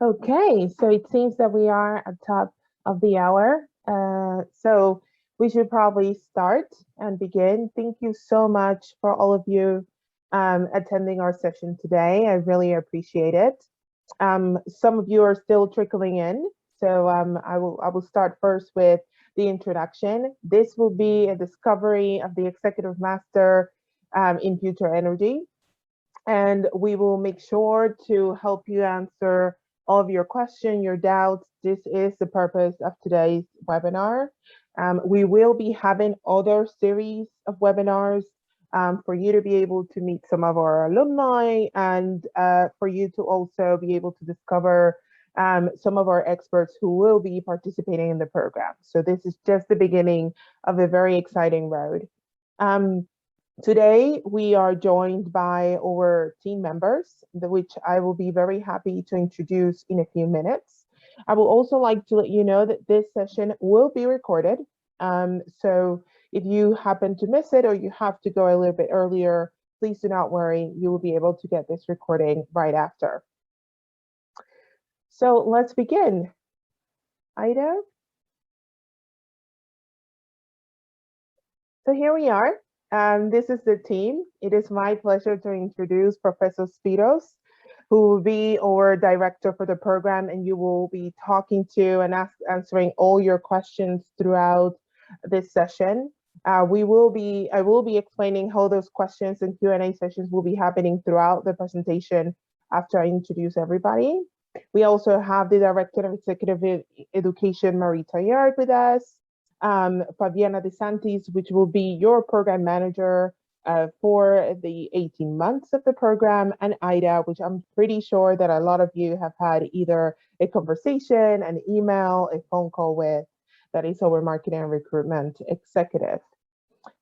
Okay, so it seems that we are at top of the hour. So we should probably start and begin. Thank you so much for all of you attending our session today. I really appreciate it. Some of you are still trickling in, so I will start first with the introduction. This will be a discovery of the Executive Master in Future Energy, and we will make sure to help you answer all of your questions, your doubts. This is the purpose of today's webinar. We will be having other series of webinars for you to be able to meet some of our alumni and for you to also be able to discover some of our experts who will be participating in the program. So this is just the beginning of a very exciting road. Today, we are joined by our team members, which I will be very happy to introduce in a few minutes. I will also like to let you know that this session will be recorded. So if you happen to miss it or you have to go a little bit earlier, please do not worry. You will be able to get this recording right after. So let's begin. Ida? So here we are. This is the team. It is my pleasure to introduce Professor Spiros, who will be our director for the program, and you will be talking to and answering all your questions throughout this session. I will be explaining how those questions and Q&A sessions will be happening throughout the presentation after I introduce everybody. We also have the Director of Executive Education, Marie Taillard, with us. Fabiana DeSantis, which will be your program manager for the 18 months of the program, and Ida, which I'm pretty sure that a lot of you have had either a conversation, an email, a phone call with, that is our marketing and recruitment executive.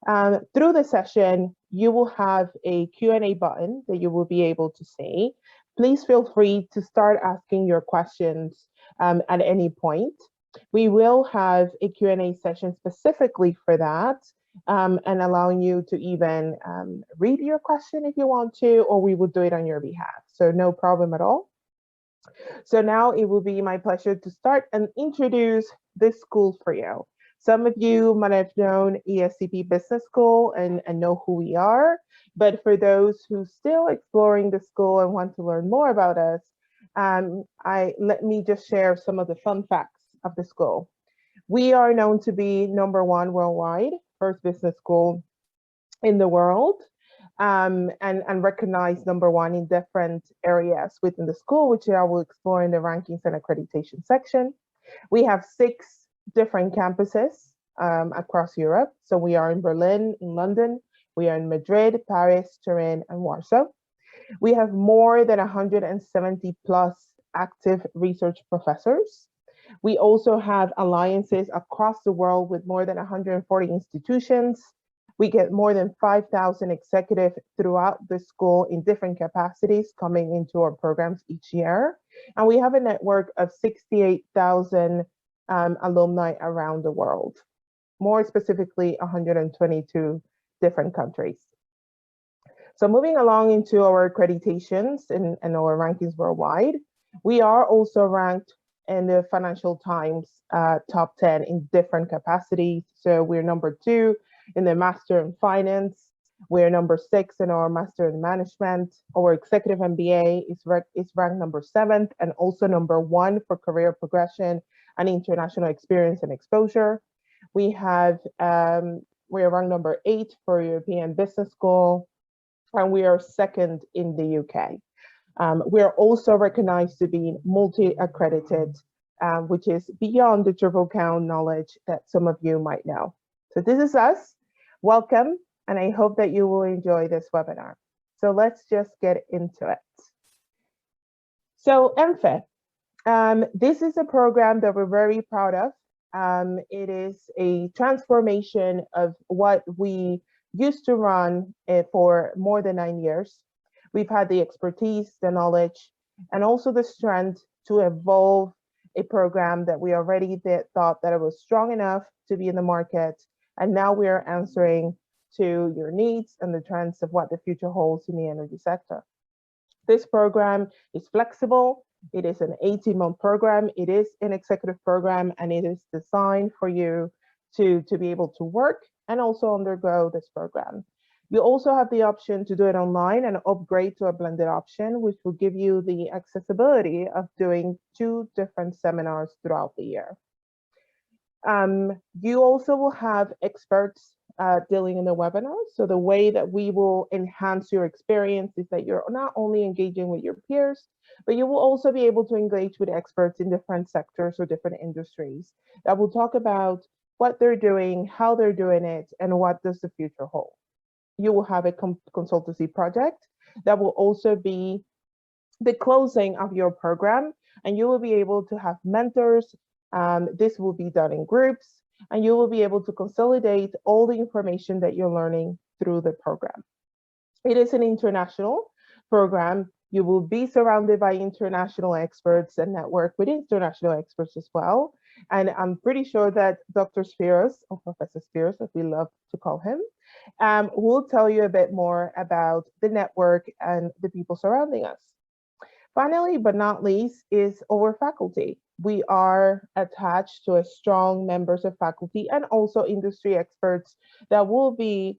Through the session, you will have a Q&A button that you will be able to see. Please feel free to start asking your questions at any point. We will have a Q&A session specifically for that, and allowing you to even read your question if you want to, or we will do it on your behalf. So no problem at all. So now it will be my pleasure to start and introduce this school for you. Some of you might have known ESCP Business School and know who we are, but for those who still exploring the school and want to learn more about us, let me just share some of the fun facts of the school. We are known to be #1 worldwide, first business school in the world, and recognized #1 in different areas within the school, which I will explore in the rankings and accreditation section. We have 6 different campuses across Europe. So we are in Berlin, in London, we are in Madrid, Paris, Turin, and Warsaw. We have more than 170 plus active research professors. We also have alliances across the world with more than 140 institutions. We get more than 5,000 executives throughout the school in different capacities coming into our programs each year. And we have a network of 68,000 alumni around the world, more specifically 122 different countries. So moving along into our accreditations and our rankings worldwide, we are also ranked in the Financial Times top 10 in different capacities. So we're #2 in the Master in Finance. We're #6 in our Master in Management. Our Executive MBA is ranked #7 and also #1 for career progression and international experience and exposure. We are ranked #8 for European Business School, and we are 2nd in the UK. We are also recognized to be multi-accredited, which is beyond the triple count knowledge that some of you might know. So this is us. Welcome, and I hope that you will enjoy this webinar. So let's just get into it. So EMFE, this is a program that we're very proud of. It is a transformation of what we used to run for more than 9 years. We've had the expertise, the knowledge, and also the strength to evolve a program that we already thought that it was strong enough to be in the market. And now we are answering to your needs and the trends of what the future holds in the energy sector. This program is flexible, It is an 18-month program. It is an executive program, and it is designed for you to be able to work and also undergo this program. You also have the option to do it online and upgrade to a blended option, which will give you the accessibility of doing 2 different seminars throughout the year. You also will have experts dealing in the webinars. So the way that we will enhance your experience is that you're not only engaging with your peers, but you will also be able to engage with experts in different sectors or different industries that will talk about what they're doing, how they're doing it, and what does the future hold. You will have a consultancy project that will also be the closing of your program, and you will be able to have mentors. This will be done in groups, and you will be able to consolidate all the information that you're learning through the program. It is an international program. You will be surrounded by international experts and network with international experts as well. And I'm pretty sure that Dr. Spiros, or Professor Spiros, as we love to call him, will tell you a bit more about the network and the people surrounding us. Finally, but not least, is our faculty. We are attached to a strong members of faculty and also industry experts that will be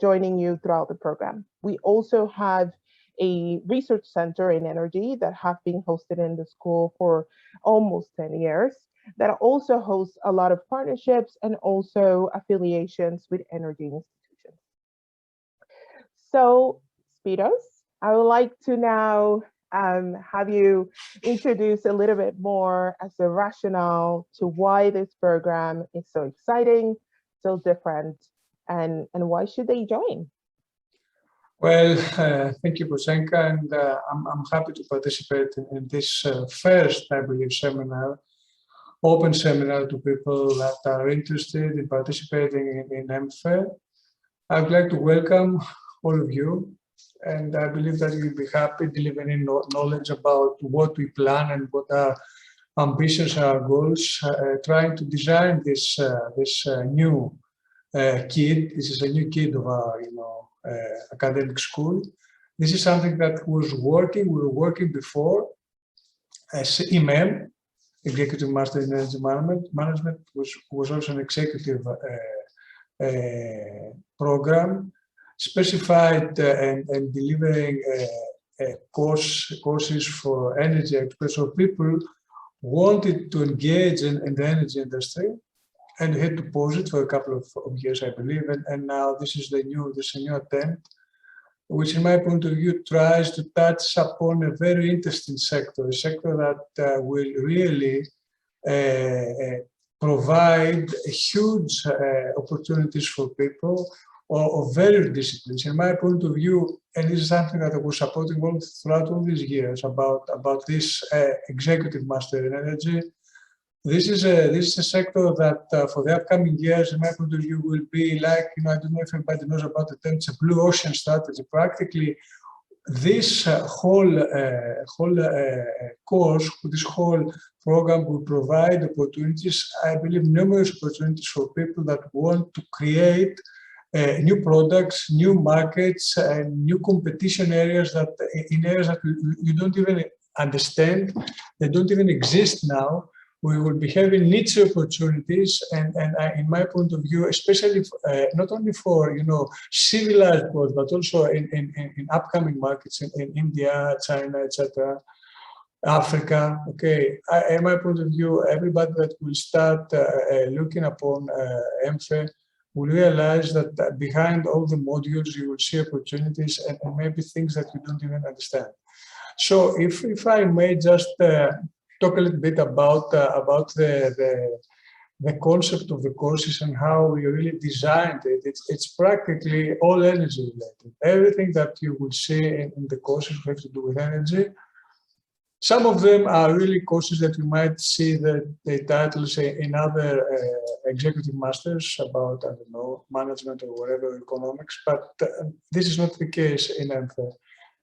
joining you throughout the program. We also have a research center in energy that have been hosted in the school for almost 10 years, that also hosts a lot of partnerships and also affiliations with energy institutions. So, Spiros, I would like to now have you introduce a little bit more as a rationale to why this program is so exciting, so different, and why should they join? Well, thank you, Bosenka, and I'm happy to participate in this first, I believe, seminar, open seminar to people that are interested in participating in EMFE. I would like to welcome all of you, and I believe that you'll be happy delivering knowledge about what we plan and what our ambitions, our goals, trying to design this new kid. This is a new kid of our, academic school. This is something that was working. We were working before as EMM, Executive Master in Energy Management, which was also an executive program, specified and delivering courses for energy experts. So people wanted to engage in the energy industry, and we had to pause it for a couple of years, I believe. And now this is a new attempt, which in my point of view tries to touch upon a very interesting sector, a sector that will really provide huge opportunities for people of various disciplines. In my point of view, and this is something that I was supporting throughout all these years about this executive master in energy. This is a sector that for the upcoming years, in my point of view, will be like, I don't know if everybody knows about the term, it's a blue ocean strategy. Practically, this whole course, this whole program will provide opportunities, I believe, numerous opportunities for people that want to create new products, new markets, and new competition areas in areas that you don't even understand, they don't even exist now. We will be having niche opportunities, and in my point of view, especially not only for civilized world, but also in upcoming markets in India, China, etc., Africa. Okay, in my point of view, everybody that will start looking upon EMFE will realize that behind all the modules, you will see opportunities and maybe things that you don't even understand. So, if I may just talk a little bit about the concept of the courses and how we really designed it. It's practically all energy related. Everything that you will see in the courses have to do with energy. Some of them are really courses that you might see the titles in other executive masters about, I don't know, management or whatever, economics, but this is not the case in EMFE.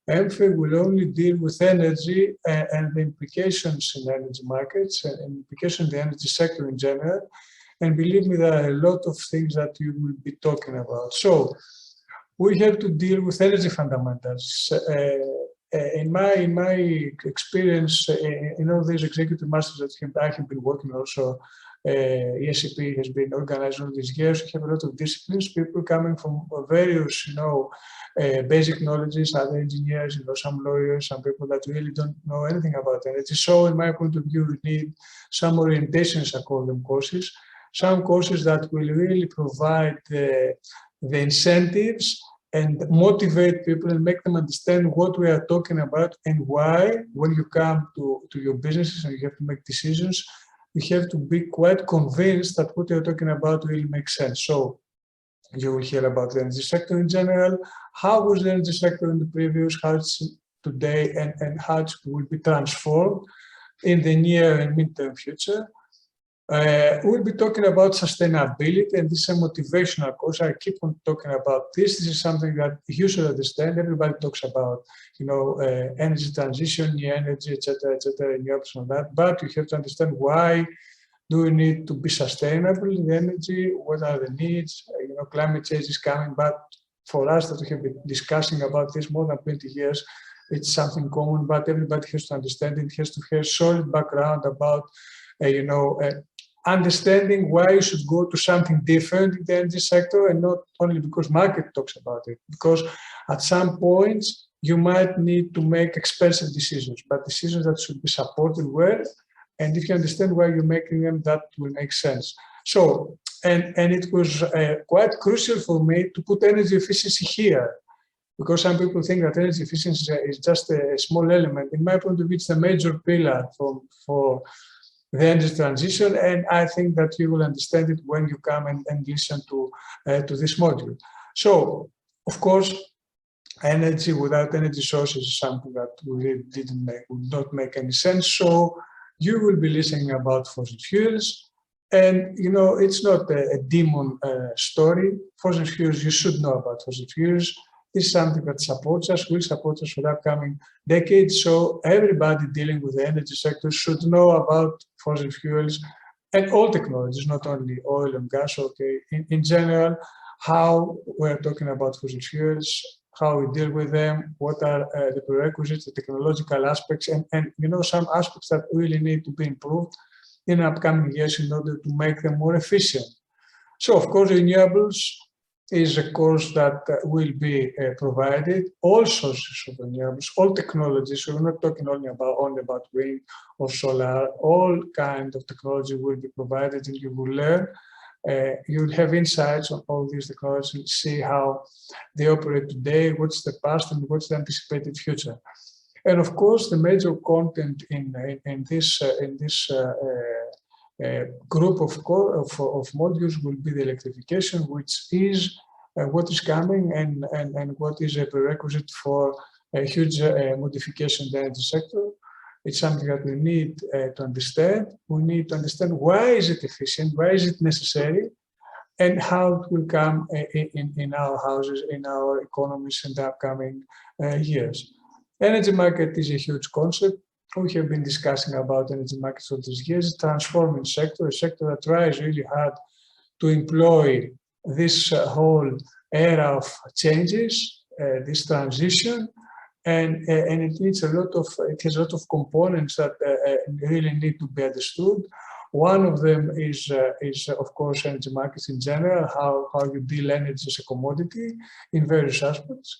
EMFE will only deal with energy and the implications in energy markets and implications in the energy sector in general. And believe me, there are a lot of things that you will be talking about. So we have to deal with energy fundamentals. in my experience, in all these executive masters that I have been working also, ESCP has been organized all these years. We have a lot of disciplines, people coming from various, basic knowledges, other engineers, some lawyers, some people that really don't know anything about energy. So in my point of view, we need some orientations, I call them courses, some courses that will really provide the incentives and motivate people and make them understand what we are talking about and why, when you come to your businesses and you have to make decisions, you have to be quite convinced that what you're talking about really makes sense. So you will hear about the energy sector in general, how was the energy sector in the previous, how it's today, and how it will be transformed in the near and midterm future. We'll be talking about sustainability, and this is a motivational course. I keep on talking about this. This is something that you should understand. Everybody talks about, energy transition, new energy, etc., renewables and that. But you have to understand why do we need to be sustainable in the energy? What are the needs? Climate change is coming, but for us that we have been discussing about this more than 20 years, it's something common. But everybody has to understand it. Has to have solid background about, understanding why you should go to something different in the energy sector, and not only because market talks about it, because at some points you might need to make expensive decisions, but decisions that should be supported well. And if you understand why you're making them, that will make sense. So, and it was quite crucial for me to put energy efficiency here, because some people think that energy efficiency is just a small element. In my point of view, it's a major pillar for the energy transition, and I think that you will understand it when you come and listen to this module. So, of course, energy without energy sources is something that we would not make any sense. So, you will be listening about fossil fuels, and it's not a demon story. Fossil fuels, you should know about fossil fuels. This is something that supports us, will support us for the upcoming decades. So everybody dealing with the energy sector should know about fossil fuels and all technologies, not only oil and gas, okay, in general, how we're talking about fossil fuels, how we deal with them, what are the prerequisites, the technological aspects, and some aspects that really need to be improved in upcoming years in order to make them more efficient. So, of course, renewables is a course that will be provided, all sources of renewables, all technologies. So we're not talking only about wind or solar. All kinds of technology will be provided, and you will learn. You'll have insights on all these technologies and see how they operate today, what's the past, and what's the anticipated future. And of course, the major content in this group of modules will be the electrification, which is what is coming and what is a prerequisite for a huge modification in the energy sector. It's something that we need to understand. We need to understand why is it efficient, why is it necessary, and how it will come in our houses, in our economies in the upcoming years. Energy market is a huge concept. We have been discussing about energy markets for these years, transforming sector, a sector that tries really hard to employ this whole era of changes, this transition, and it needs it has a lot of components that really need to be understood. One of them is of course energy markets in general, how you deal energy as a commodity in various aspects.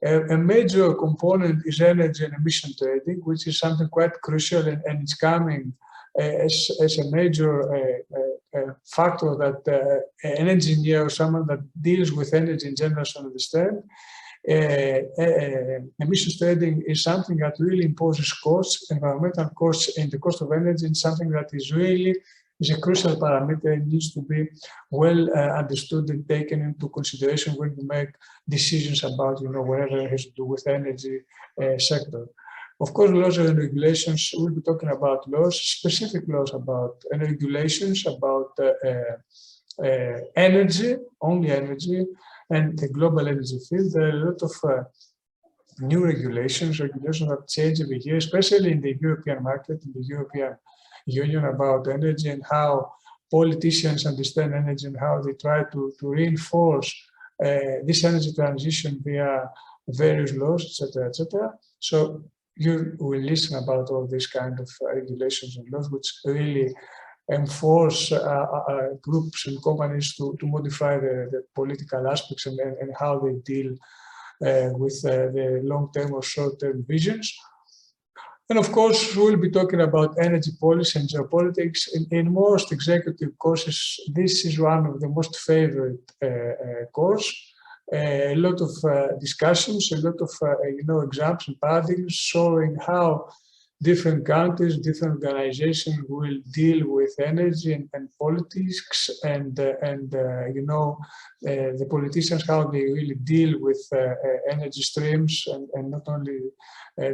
A major component is energy and emission trading, which is something quite crucial, and it's coming as a major factor that an engineer or someone that deals with energy in general should understand. Emissions trading is something that really imposes costs, environmental costs, and the cost of energy, and something that is a crucial parameter and needs to be well understood and taken into consideration when you make decisions about whatever it has to do with energy sector. Of course, laws and regulations, we'll be talking about laws, specific laws about and regulations about energy, only energy, and the global energy field. There are a lot of new regulations that change every year, especially in the European market, in the European Union, about energy and how politicians understand energy and how they try to reinforce this energy transition via various laws, etc., etc. So you will listen about all these kind of regulations and laws, which really enforce groups and companies to modify the political aspects and how they deal with the long-term or short-term visions. And of course, we'll be talking about energy policy and geopolitics. In most executive courses, this is one of the most favorite course. A lot of discussions, a lot of examples and paradigms showing how different countries, different organizations will deal with energy and politics, and the politicians, how they really deal with energy streams, and not only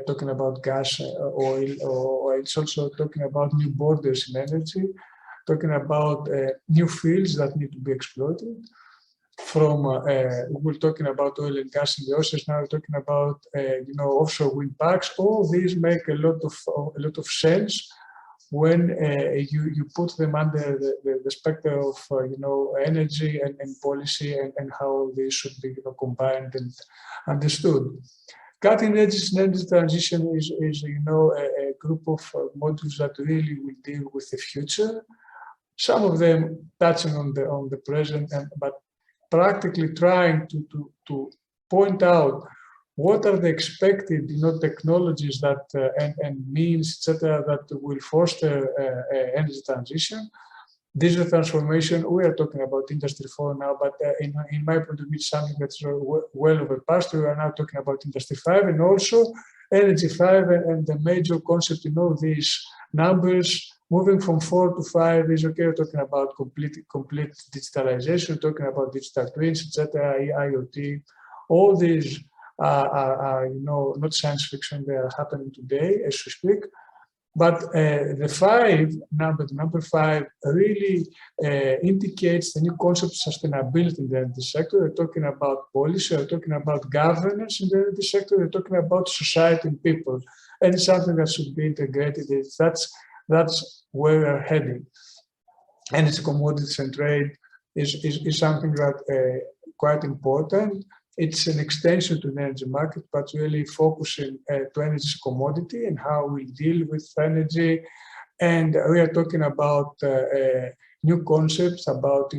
talking about gas, oil, or it's also talking about new borders in energy, talking about new fields that need to be exploited. From we're talking about oil and gas in the oceans, now we're talking about offshore wind parks. All these make a lot of sense when you put them under the specter of energy and policy, and how they should be combined and understood. Cutting edge energy transition is a group of modules that really will deal with the future. Some of them touching on the present, but practically trying to point out what are the expected technologies that and means, etc., that will foster energy transition. Digital transformation, we are talking about Industry 4 now, but in my point of view, something that's well overpassed. We are now talking about Industry 5, and also Energy 5, and the major concept in all these numbers, moving from 4 to 5 is okay. We're talking about complete digitalization, we're talking about digital twins, etc., IoT. All these are not science fiction, they are happening today as we speak. But the number 5 really indicates the new concept of sustainability in the energy sector. We're talking about policy, we're talking about governance in the energy sector, we're talking about society and people. And it's something that should be integrated. That's where we're heading. Energy commodities and trade is something that quite important. It's an extension to the energy market, but really focusing to energy as a commodity and how we deal with energy. And we are talking about new concepts about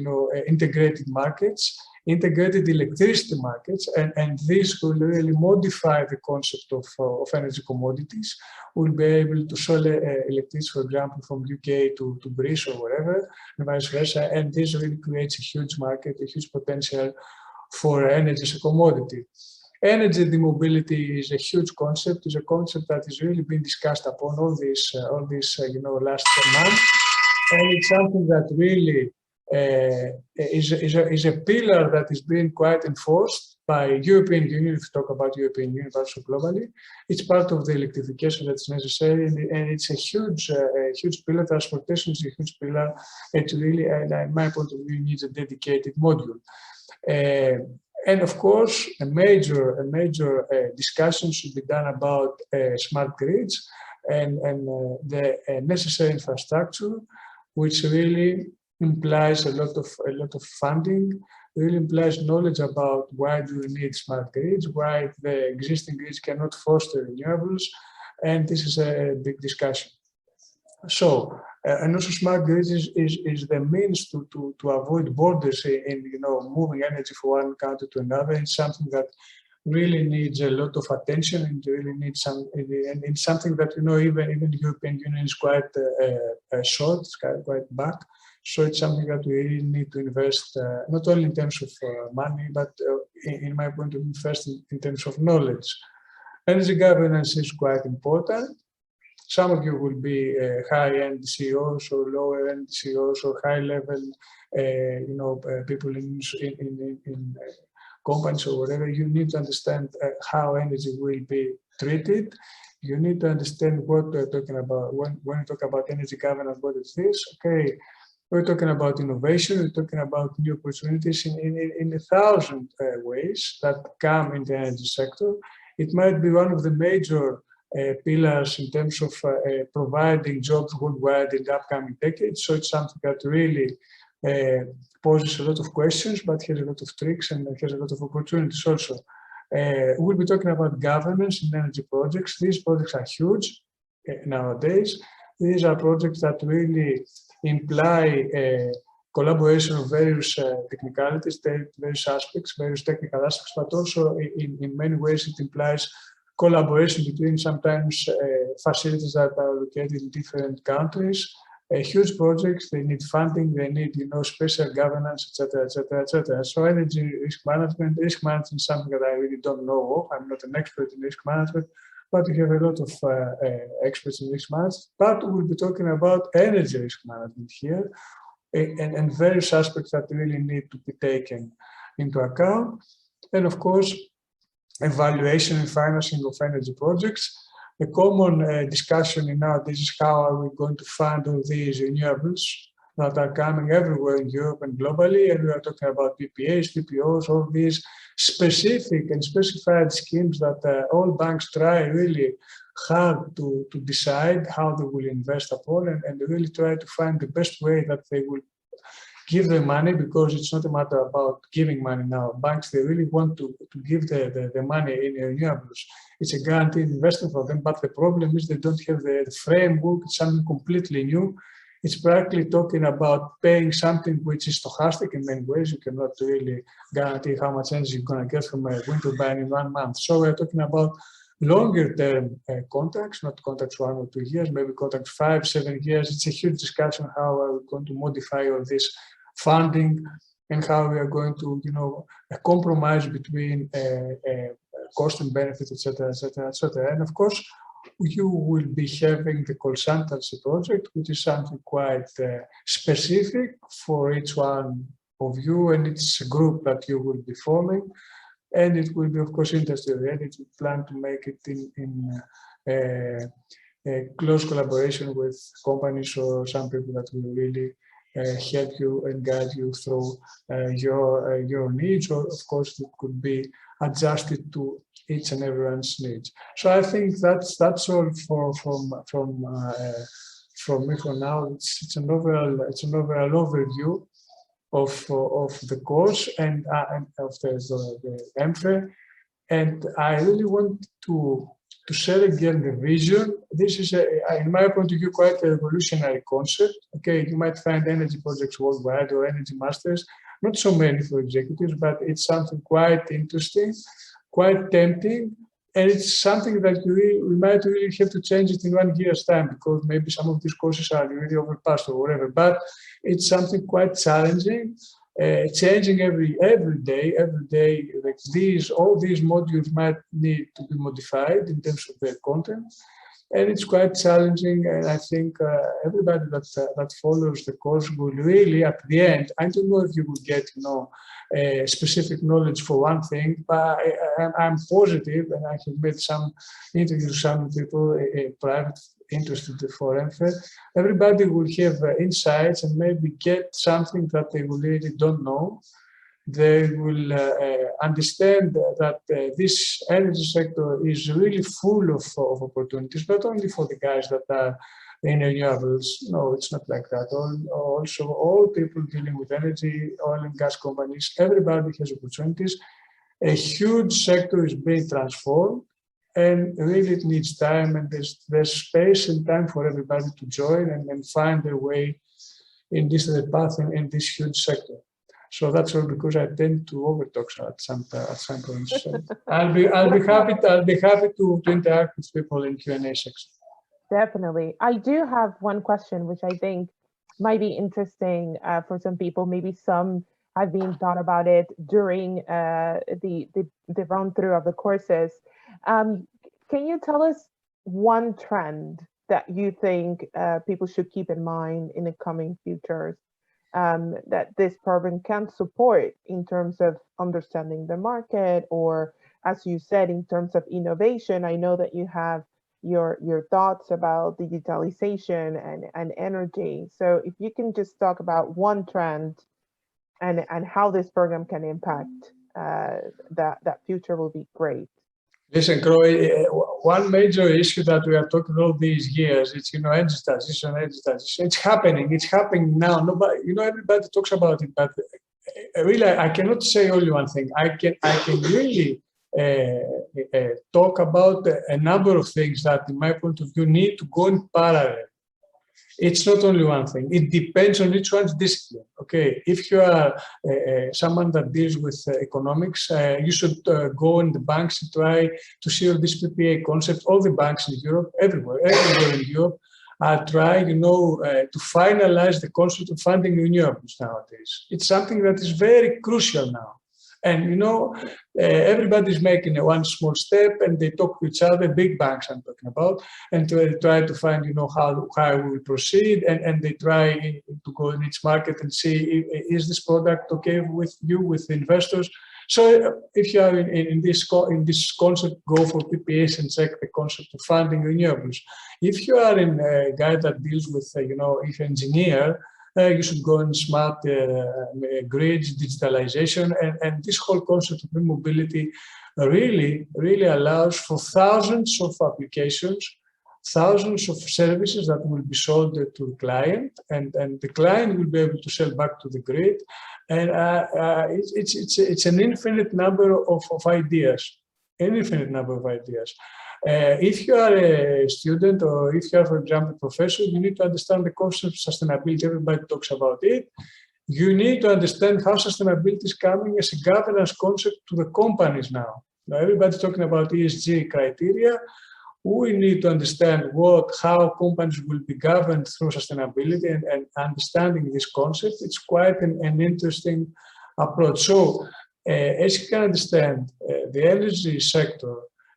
integrated markets, integrated electricity markets, and this will really modify the concept of energy commodities. We'll be able to sell electricity, for example, from UK to Greece or wherever, and vice versa. And this really creates a huge market, a huge potential for energy as a commodity. Energy demobility is a huge concept. It's a concept that has really been discussed upon all this last month, and it's something that really is a pillar that is being quite enforced by European Union. If you talk about European Union, but also globally, it's part of the electrification that's necessary, and it's a huge pillar. Transportation is a huge pillar. It really, in my point of view, needs a dedicated module. And of course, a major discussion should be done about smart grids and the necessary infrastructure, which really implies a lot of funding. Really implies knowledge about why do we need smart grids, why the existing grids cannot foster renewables, and this is a big discussion. So, and also smart grids is the means to avoid borders in moving energy from one country to another. It's something that really needs a lot of attention, and really needs and it's something that even the European Union is quite short, it's quite back. So it's something that we really need to invest not only in terms of money, but in my point of view, first in terms of knowledge. Energy governance is quite important. Some of you will be high-end CEOs or lower-end CEOs or high-level, people in companies or whatever. You need to understand how energy will be treated. You need to understand what we're talking about. When we talk about energy governance, what is this? Okay, we're talking about innovation. We're talking about new opportunities in 1,000 ways that come in the energy sector. It might be one of the major pillars in terms of providing jobs worldwide in the upcoming decades. So it's something that really poses a lot of questions, but has a lot of tricks and has a lot of opportunities also. We'll be talking about governance in energy projects. These projects are huge nowadays. These are projects that really imply collaboration of various technicalities, various aspects, various technical aspects, but also in many ways it implies collaboration between sometimes facilities that are located in different countries. Huge projects, they need funding, they need, special governance, etc., etc., etc. So energy risk management is something that I really don't know of. I'm not an expert in risk management, but we have a lot of experts in risk management. But we'll be talking about energy risk management here, and various aspects that really need to be taken into account. And of course, evaluation and financing of energy projects. The common discussion in nowadays is how are we going to fund all these renewables that are coming everywhere in Europe and globally, and we are talking about PPAs, PPOs, all these specific and specified schemes that all banks try really hard to decide how they will invest upon, and they really try to find the best way that they will give the money, because it's not a matter about giving money now. Banks, they really want to give the money in renewables. It's a guaranteed investment for them, but the problem is they don't have the framework. It's something completely new. It's practically talking about paying something which is stochastic in many ways. You cannot really guarantee how much energy you're going to get from a wind turbine in 1 month. So we're talking about longer term contracts, not contracts 1 or 2 years, maybe contracts 5, 7 years. It's a huge discussion how we're going to modify all this funding and how we are going to, compromise between cost and benefit, etc., etc., etc. And of course, you will be having the consultancy project, which is something quite specific for each one of you, and it's a group that you will be forming. And it will be, of course, industry-oriented. We plan to make it in close collaboration with companies or some people that will really help you and guide you through your needs, or of course it could be adjusted to each and everyone's needs. So I think that's all from me for now. It's an overall overview of the course and of the EMFE, and I really want to share again the vision. This is, in my point of view, quite a revolutionary concept. Okay, you might find energy projects worldwide or energy masters, not so many for executives, but it's something quite interesting, quite tempting, and it's something that we might really have to change it in 1 year's time, because maybe some of these courses are really overpassed or whatever, but it's something quite challenging. Changing every day, like all these modules might need to be modified in terms of their content, and it's quite challenging. And I think everybody that follows the course will really, at the end, I don't know if you will get, specific knowledge for one thing, but I'm positive, and I have made some interviews with some people, private interested for EMFE. Everybody will have insights and maybe get something that they really don't know. They will understand that this energy sector is really full of opportunities, not only for the guys that are in renewables. No, it's not like that. Also, all people dealing with energy, oil and gas companies, everybody has opportunities. A huge sector is being transformed, and really it needs time, and there's space and time for everybody to join and find their way in this path in this huge sector. So that's all, because I tend to overtalk at some points. So I'll be happy to interact with people in Q&A section. Definitely. I do have one question, which I think might be interesting for some people. Maybe some have been thought about it during the run through of the courses. Can you tell us one trend that you think people should keep in mind in the coming futures that this program can support in terms of understanding the market, or, as you said, in terms of innovation? I know that you have your thoughts about digitalization and energy. So if you can just talk about one trend and how this program can impact that future, will be great. Listen, Croy, one major issue that we are talking all these years, it's, energy transition. It's happening now. Nobody, everybody talks about it, but really, I cannot say only one thing. I can really talk about a number of things that, in my point of view, need to go in parallel. It's not only one thing. It depends on each one's discipline. Okay, if you are someone that deals with economics, you should go in the banks and try to see all this PPA concept. All the banks in Europe, everywhere in Europe, are trying, to finalize the concept of funding renewables nowadays. It's something that is very crucial now. And, everybody's making one small step and they talk to each other, big banks I'm talking about, and try to find, how we will proceed. And they try to go in each market and see, is this product okay with you, with investors? So if you are in this concept, go for PPAs and check the concept of funding renewables. If you are in a guy that deals with, if you're an engineer, you should go in smart grids, digitalization, and this whole concept of mobility really allows for thousands of applications, thousands of services that will be sold to the client, and the client will be able to sell back to the grid. And it's an infinite number of ideas, an infinite number of ideas. If you are a student or if you are, for example, a professor, you need to understand the concept of sustainability. Everybody talks about it. You need to understand how sustainability is coming as a governance concept to the companies now. Now everybody's talking about ESG criteria. We need to understand how companies will be governed through sustainability, and understanding this concept. It's quite an interesting approach. So as you can understand, the energy sector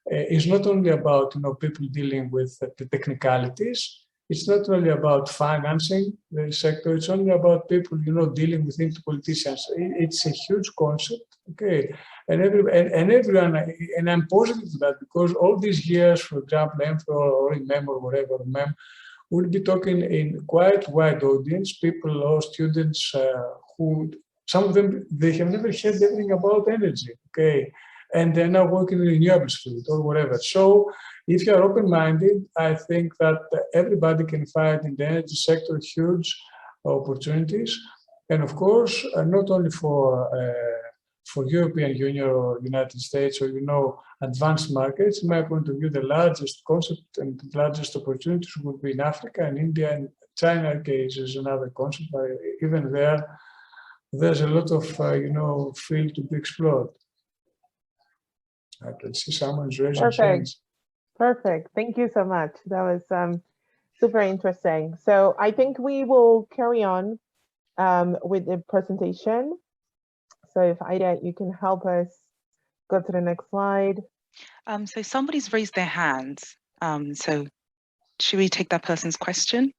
is not only about people dealing with the technicalities. It's not only about financing the sector. It's only about people dealing with politicians. It's a huge concept. Okay, and everyone, and I'm positive to that, because all these years, for example, or MEM or whatever, MEM, we'll be talking in quite wide audience, people or students who, some of them, they have never heard anything about energy. Okay. And they're now working in the renewables field or whatever. So if you're open-minded, I think that everybody can find in the energy sector huge opportunities. And of course, not only for European Union or United States or, advanced markets, in my point of view, the largest concept and the largest opportunities would be in Africa and India, and China case is another concept, but even there's a lot of, field to be explored. I can see someone's raising hands. Perfect. Thank you so much. That was super interesting. So I think we will carry on with the presentation. So if Ida, you can help us go to the next slide. So somebody's raised their hand. So should we take that person's question?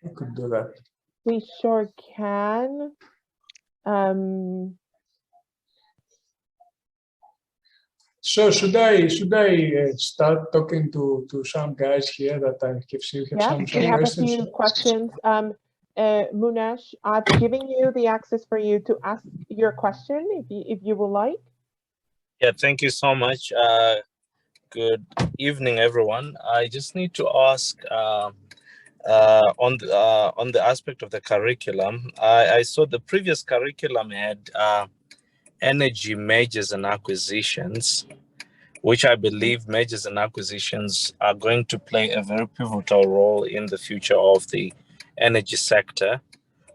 We could do that. We sure can. So should I start talking to some guys here that I have seen have some questions? We have a few questions. Munesh, I've given you the access for you to ask your question if you would like. Yeah, thank you so much. Good evening, everyone. I just need to ask on the aspect of the curriculum. I saw the previous curriculum had energy mergers and acquisitions, which I believe mergers and acquisitions are going to play a very pivotal role in the future of the energy sector.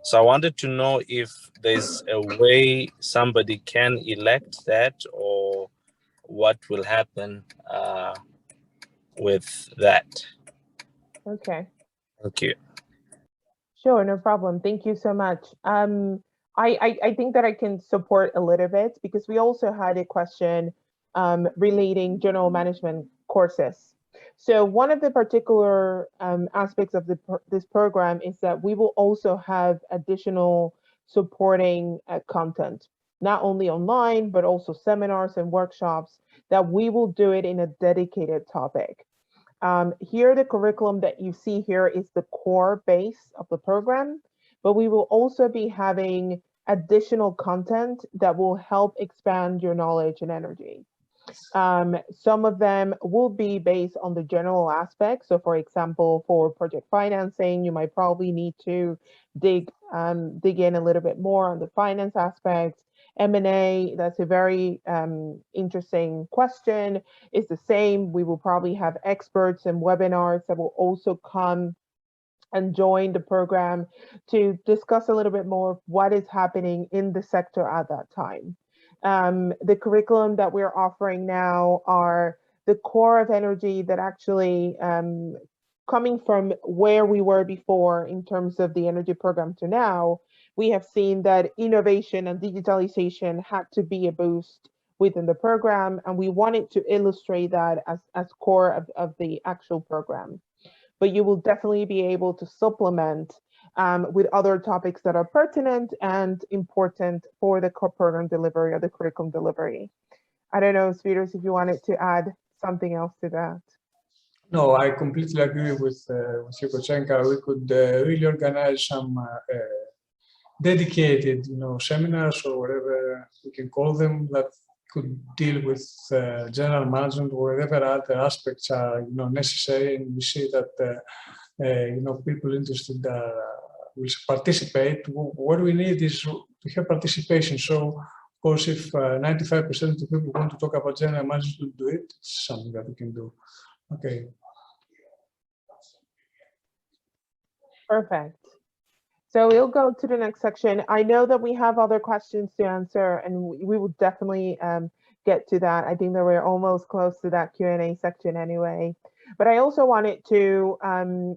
So I wanted to know if there's a way somebody can elect that, or what will happen with that. Okay. Thank you. Sure, no problem. Thank you so much. I think that I can support a little bit, because we also had a question relating general management courses. So one of the particular aspects of this program is that we will also have additional supporting content, not only online, but also seminars and workshops that we will do it in a dedicated topic. Here, the curriculum that you see here is the core base of the program, but we will also be having additional content that will help expand your knowledge in energy. Some of them will be based on the general aspects. So for example, for project financing, you might probably need to dig in a little bit more on the finance aspect. M&A, that's a very interesting question. It's the same. We will probably have experts and webinars that will also come and join the program to discuss a little bit more what is happening in the sector at that time. The curriculum that we're offering now are the core of energy that actually coming from where we were before in terms of the energy program to now, we have seen that innovation and digitalization had to be a boost within the program, and we wanted to illustrate that as core of the actual program. But you will definitely be able to supplement with other topics that are pertinent and important for the program delivery or the curriculum delivery. I don't know, Spiros, if you wanted to add something else to that. No, I completely agree with you, Kochenka. We could really organize some dedicated, seminars or whatever we can call them that could deal with general management or whatever other aspects are, necessary. And we see that, people interested will participate. What we need is to have participation. So, of course, if 95% of the people want to talk about general management to do it, it's something that we can do. Okay. Perfect. So we'll go to the next section. I know that we have other questions to answer, and we will definitely get to that. I think that we're almost close to that Q&A section anyway. But I also wanted to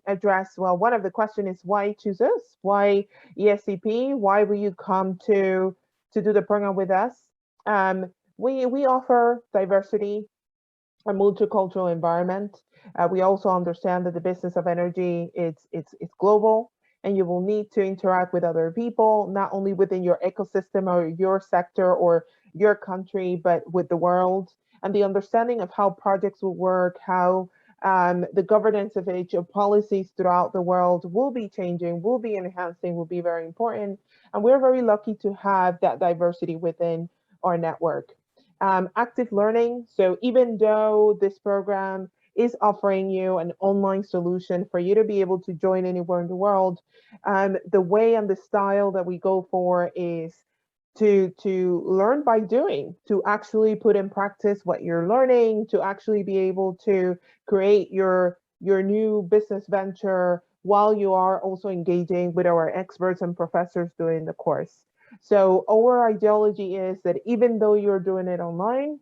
address, well, one of the questions is why choose us? Why ESCP? Why will you come to do the program with us? We offer diversity, a multicultural environment. We also understand that the business of energy, it's global, and you will need to interact with other people, not only within your ecosystem or your sector or your country, but with the world. And the understanding of how projects will work, how the governance of each of policies throughout the world will be changing, will be enhancing, will be very important. And we're very lucky to have that diversity within our network. Active learning. So even though this program is offering you an online solution for you to be able to join anywhere in the world, the way and the style that we go for is to learn by doing, to actually put in practice what you're learning, to actually be able to create your new business venture while you are also engaging with our experts and professors during the course. So our ideology is that even though you're doing it online,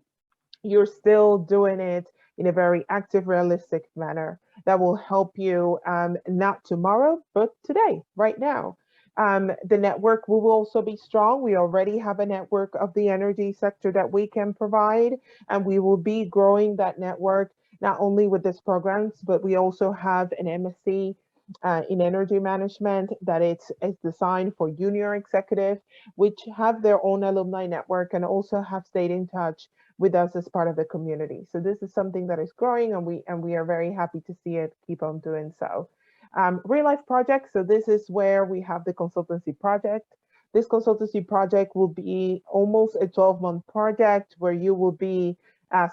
you're still doing it in a very active, realistic manner that will help you not tomorrow, but today, right now. The network will also be strong. We already have a network of the energy sector that we can provide, and we will be growing that network not only with these programs, but we also have an MSc in energy management that it's designed for junior executive, which have their own alumni network and also have stayed in touch with us as part of the community. So this is something that is growing, and we are very happy to see it keep on doing so. Real life projects. So this is where we have the consultancy project. This consultancy project will be almost a 12-month project where you will be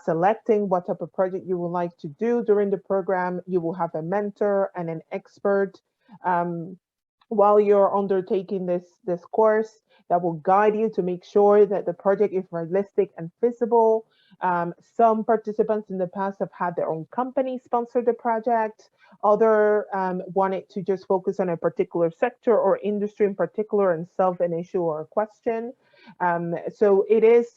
selecting what type of project you would like to do during the program. You will have a mentor and an expert while you're undertaking this course that will guide you to make sure that the project is realistic and feasible. Some participants in the past have had their own company sponsor the project. Other wanted to just focus on a particular sector or industry in particular and solve an issue or a question. So it is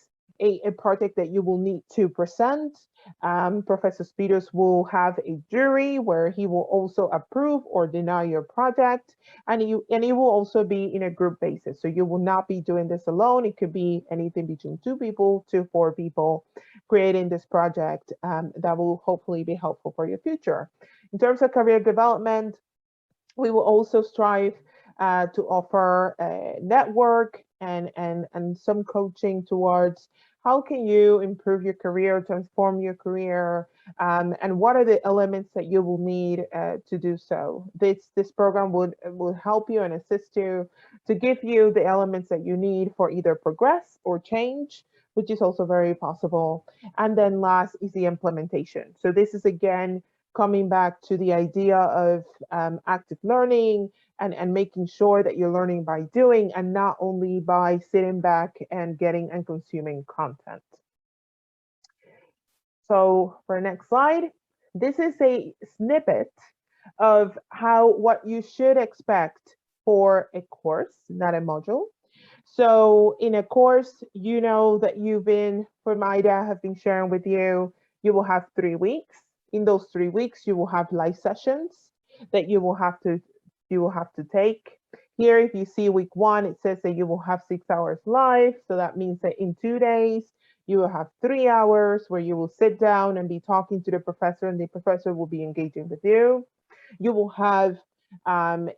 a project that you will need to present. Professor Spiros will have a jury where he will also approve or deny your project, and it will also be in a group basis. So you will not be doing this alone. It could be anything between 2 people to 4 people creating this project that will hopefully be helpful for your future. In terms of career development, we will also strive to offer a network and some coaching towards how can you improve your career, transform your career, and what are the elements that you will need to do so. This program will help you and assist you to give you the elements that you need for either progress or change, which is also very possible. And then last is the implementation. So this is again coming back to the idea of active learning and making sure that you're learning by doing and not only by sitting back and getting and consuming content. So for next slide, this is a snippet of what you should expect for a course, not a module. So in a course, you know that for Maida, have been sharing with you, you will have 3 weeks. In those 3 weeks, you will have live sessions that you will have to take. Here, if you see week 1, it says that you will have 6 hours live. So that means that in 2 days, you will have 3 hours where you will sit down and be talking to the professor, and the professor will be engaging with you. You will have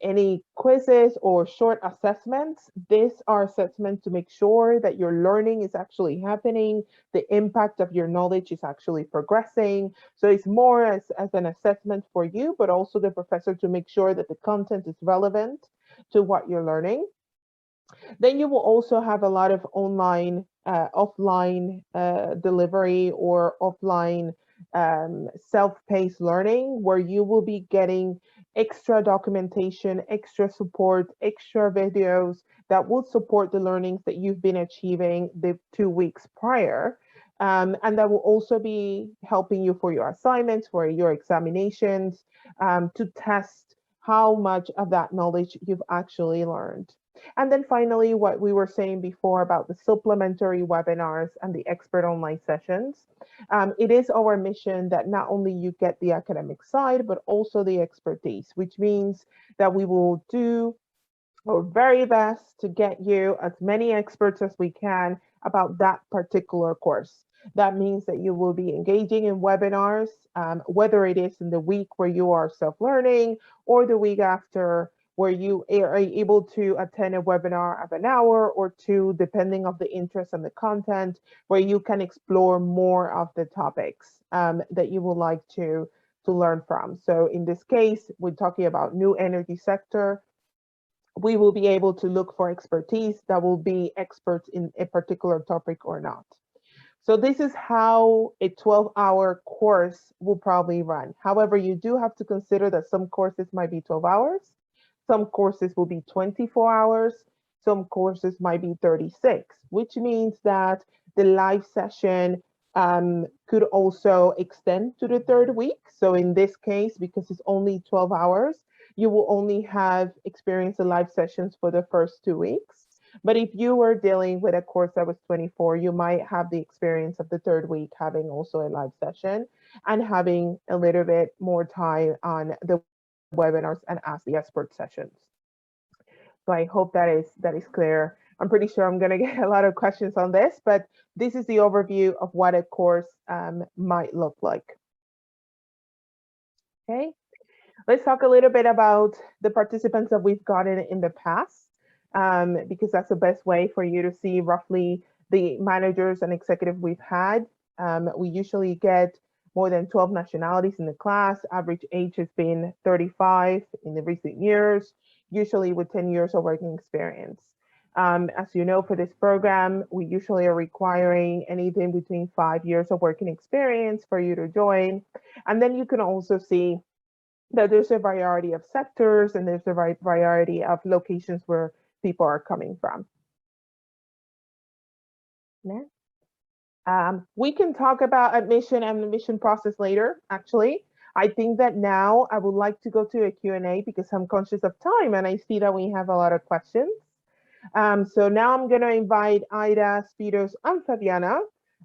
any quizzes or short assessments. These are assessments to make sure that your learning is actually happening, the impact of your knowledge is actually progressing. So it's more as an assessment for you, but also the professor to make sure that the content is relevant to what you're learning. Then you will also have a lot of offline delivery or offline self-paced learning, where you will be getting extra documentation, extra support, extra videos that will support the learnings that you've been achieving the 2 weeks prior. And that will also be helping you for your assignments, for your examinations, to test how much of that knowledge you've actually learned. And then finally, what we were saying before about the supplementary webinars and the expert online sessions. It is our mission that not only you get the academic side, but also the expertise, which means that we will do our very best to get you as many experts as we can about that particular course. That means that you will be engaging in webinars, whether it is in the week where you are self-learning or the week after, where you are able to attend a webinar of an hour or 2, depending on the interest and the content, where you can explore more of the topics that you would like to learn from. So in this case, we're talking about new energy sector. We will be able to look for expertise that will be experts in a particular topic or not. So this is how a 12-hour course will probably run. However, you do have to consider that some courses might be 12 hours. Some courses will be 24 hours. Some courses might be 36, which means that the live session could also extend to the 3rd week. So in this case, because it's only 12 hours, you will only have experienced the live sessions for the first 2 weeks. But if you were dealing with a course that was 24, you might have the experience of the 3rd week having also a live session and having a little bit more time on the webinars and Ask the Expert sessions. So I hope that is clear. I'm pretty sure I'm going to get a lot of questions on this, but this is the overview of what a course might look like. Okay, let's talk a little bit about the participants that we've gotten in the past, because that's the best way for you to see roughly the managers and executives we've had. We usually get more than 12 nationalities in the class. Average age has been 35 in the recent years, usually with 10 years of working experience. As you know, for this program, we usually are requiring anything between 5 years of working experience for you to join. And then you can also see that there's a variety of sectors and there's a variety of locations where people are coming from. Next. We can talk about admission and admission process later, actually. I think that now I would like to go to a Q&A because I'm conscious of time and I see that we have a lot of questions. So now I'm going to invite Ida, Spiros, and Fabiana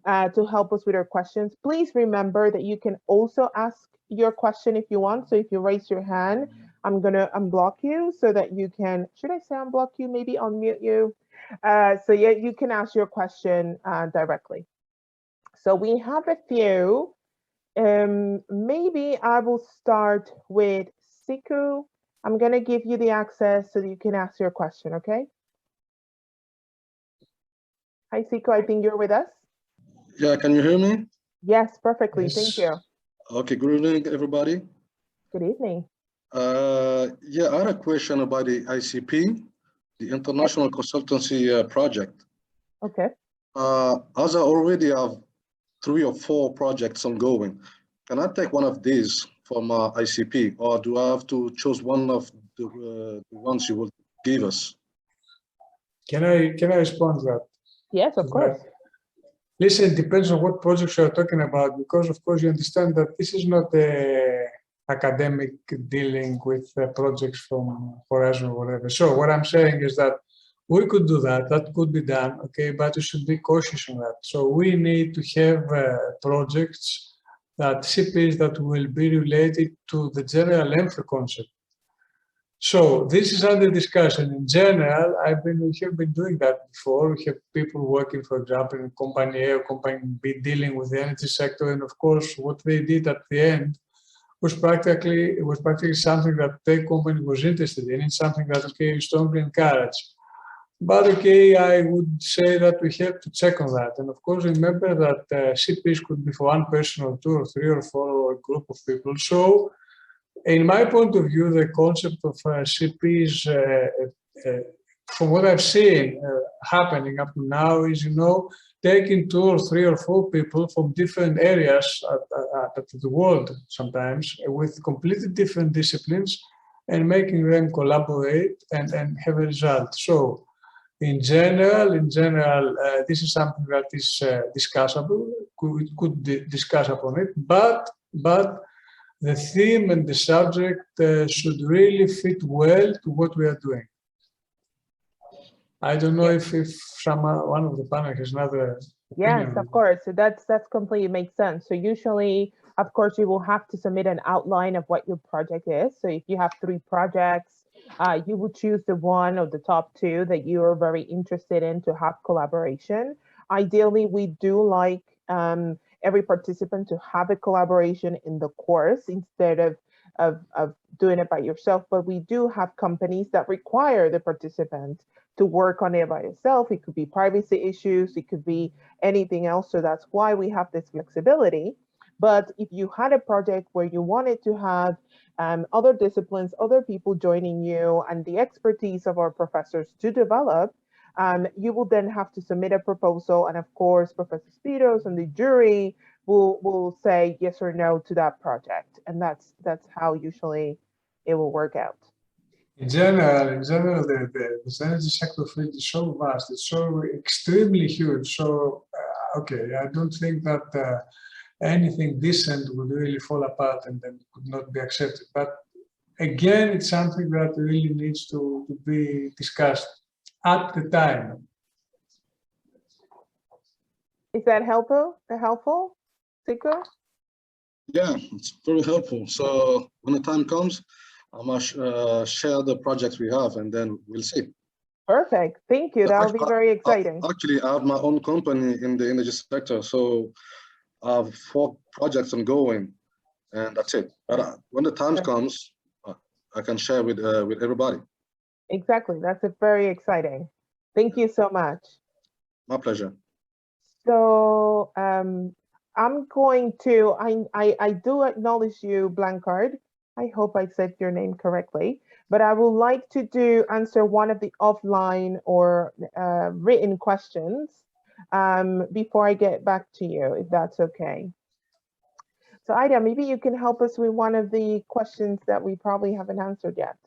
to help us with our questions. Please remember that you can also ask your question if you want. So if you raise your hand, I'm going to unblock you so that you can, should I say unblock you, maybe unmute you? So yeah, you can ask your question directly. So we have a few. Maybe I will start with Siku. I'm going to give you the access so that you can ask your question, okay? Hi, Siku, I think you're with us. Yeah, can you hear me? Yes, perfectly. Yes. Thank you. Okay, good evening, everybody. Good evening. Yeah, I had a question about the ICP, the International Consultancy Project. Okay. As I already have 3 or 4 projects ongoing, can I take one of these from ICP, or do I have to choose one of the ones you will give us? Can I respond to that? Yes, of course. Listen, it depends on what projects you are talking about, because of course you understand that this is not a academic dealing with projects from Horizon or whatever. So what I'm saying is that we could do that, that could be done, okay, but you should be cautious on that. So we need to have projects that CPs that will be related to the general EMFRE concept. So this is under discussion. In general, we have been doing that before. We have people working, for example, in company A or company B dealing with the energy sector. And of course, what they did at the end was practically something that their company was interested in. It's something that, okay, we strongly encourage. But okay, I would say that we have to check on that. And of course, remember that CPs could be for one person or two or three or four or a group of people. So in my point of view, the concept of CPs, from what I've seen happening up to now, is, taking two or three or four people from different areas at the world sometimes with completely different disciplines and making them collaborate and have a result. So in general, this is something that is discussable. We could discuss upon it, but the theme and the subject should really fit well to what we are doing. I don't know if one of the panel has another opinion. Yes, of course. So that's completely makes sense. So usually, of course, you will have to submit an outline of what your project is. So if you have 3 projects, you will choose the one of the top 2 that you are very interested in to have collaboration. Ideally, we do like every participant to have a collaboration in the course instead of doing it by yourself. But we do have companies that require the participant to work on it by yourself. It could be privacy issues, it could be anything else. So that's why we have this flexibility. But if you had a project where you wanted to have other disciplines, other people joining you, and the expertise of our professors to develop, you will then have to submit a proposal. And of course, Professor Spiros and the jury will say yes or no to that project. And that's how usually it will work out. In general, the energy sector field is so vast, it's so extremely huge. So, okay, I don't think that anything decent would really fall apart and then could not be accepted. But again, it's something that really needs to be discussed at the time. Is that helpful? Zico? Yeah, it's very helpful. So when the time comes, I must share the projects we have, and then we'll see. Perfect. Thank you. That'll be very exciting. Actually, I have my own company in the energy sector, so I have 4 projects ongoing, and that's it. But when the time comes, I can share with everybody. Exactly. That's very exciting. Thank you so much. My pleasure. So I'm going to, I do acknowledge you, Blancard. I hope I said your name correctly, but I would like to answer one of the offline or written questions before I get back to you, if that's okay. So Ida, maybe you can help us with one of the questions that we probably haven't answered yet.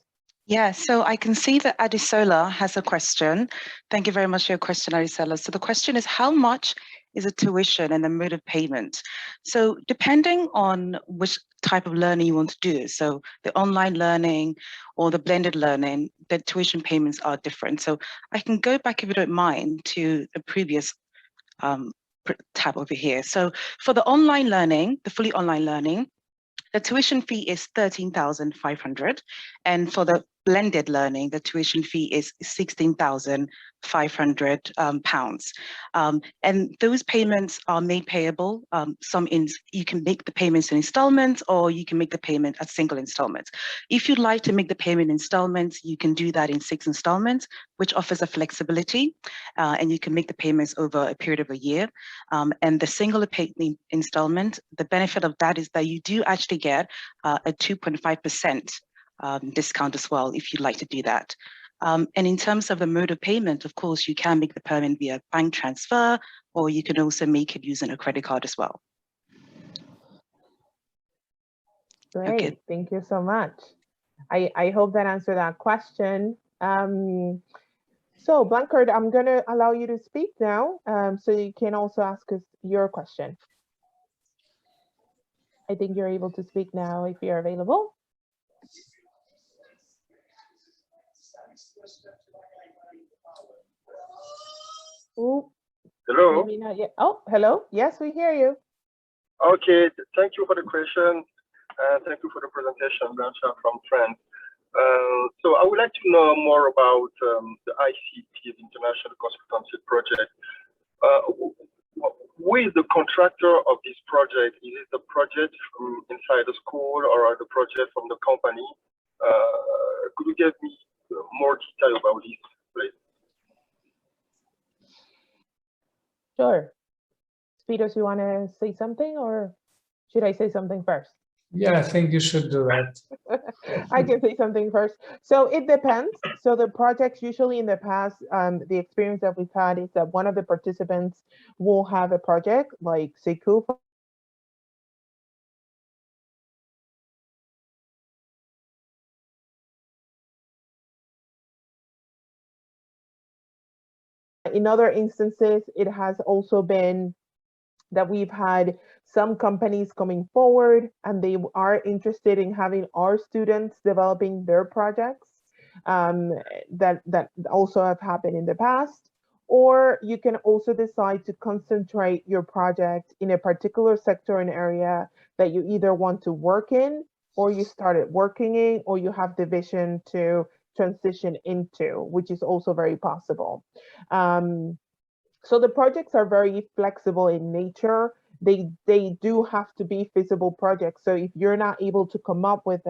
Yeah, so I can see that Adisola has a question. Thank you very much for your question, Adisola. So the question is, how much is a tuition and the mode of payment? So depending on which type of learning you want to do, so the online learning or the blended learning, the tuition payments are different. So I can go back, if you don't mind, to the previous tab over here. So for the online learning, the fully online learning, the tuition fee is 13,500, and for the blended learning, the tuition fee is 16,500 pounds. And those payments are made payable. You can make the payments in installments, or you can make the payment as single installments. If you'd like to make the payment in installments, you can do that in 6 installments, which offers a flexibility, and you can make the payments over a period of a year. And the single installment, the benefit of that is that you do actually get a 2.5% discount as well, if you'd like to do that. And in terms of the mode of payment, of course, you can make the payment via bank transfer, or you can also make it using a credit card as well. Great. Okay. Thank you so much. I hope that answered that question. So Blankard, I'm going to allow you to speak now, so you can also ask us your question. I think you're able to speak now if you're available. Ooh, Hello. maybe not yet. Oh, hello. Yes, we hear you. Okay, thank you for the question. Thank you for the presentation, Blanchard from France. So I would like to know more about the ICT, the International Consultancy Project. Who is the contractor of this project? Is it the project from inside the school or the project from the company? Could you give me more detail about this, please? Sure. Spiros, you want to say something, or should I say something first? Yeah, I think you should do that. I can say something first. So it depends. So the projects usually in the past, the experience that we've had is that one of the participants will have a project like Sekou. In other instances, it has also been that we've had some companies coming forward and they are interested in having our students developing their projects, that also have happened in the past. Or you can also decide to concentrate your project in a particular sector and area that you either want to work in, or you started working in, or you have the vision to transition into, which is also very possible. So the projects are very flexible in nature. They do have to be feasible projects. So if you're not able to come up with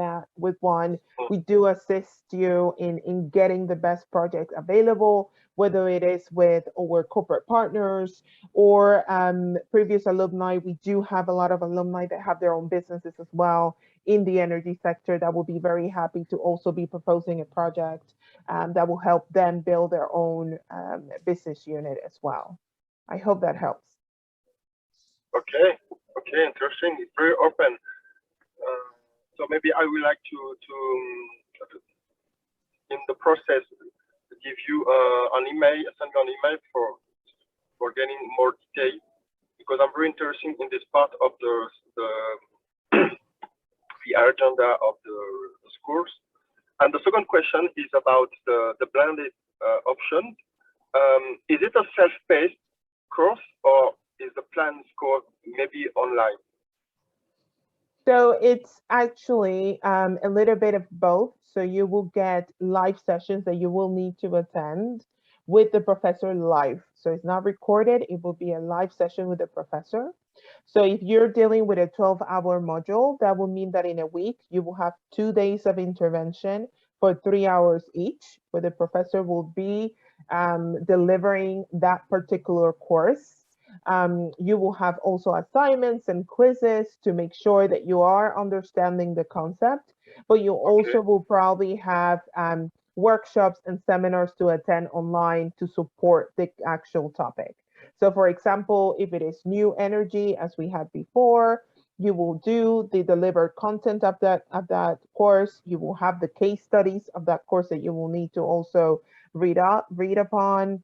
one, we do assist you in getting the best project available, whether it is with our corporate partners or previous alumni. We do have a lot of alumni that have their own businesses as well in the energy sector that will be very happy to also be proposing a project that will help them build their own business unit as well. I hope that helps. Okay, interesting. It's very open. So maybe I would like to in the process give you an email, send you an email for getting more detail, because I'm very interested in this part of the agenda of the schools. And the second question is about the blended option. Is it a self-paced course, or is the planned course maybe online? So it's actually a little bit of both. So you will get live sessions that you will need to attend with the professor live. So it's not recorded, it will be a live session with the professor. So if you're dealing with a 12-hour module, that will mean that in a week, you will have 2 days of intervention for 3 hours each, where the professor will be delivering that particular course. You will have also assignments and quizzes to make sure that you are understanding the concept, but you also will probably have workshops and seminars to attend online to support the actual topic. So for example, if it is new energy, as we had before, you will do the delivered content of that course. You will have the case studies of that course that you will need to also read upon.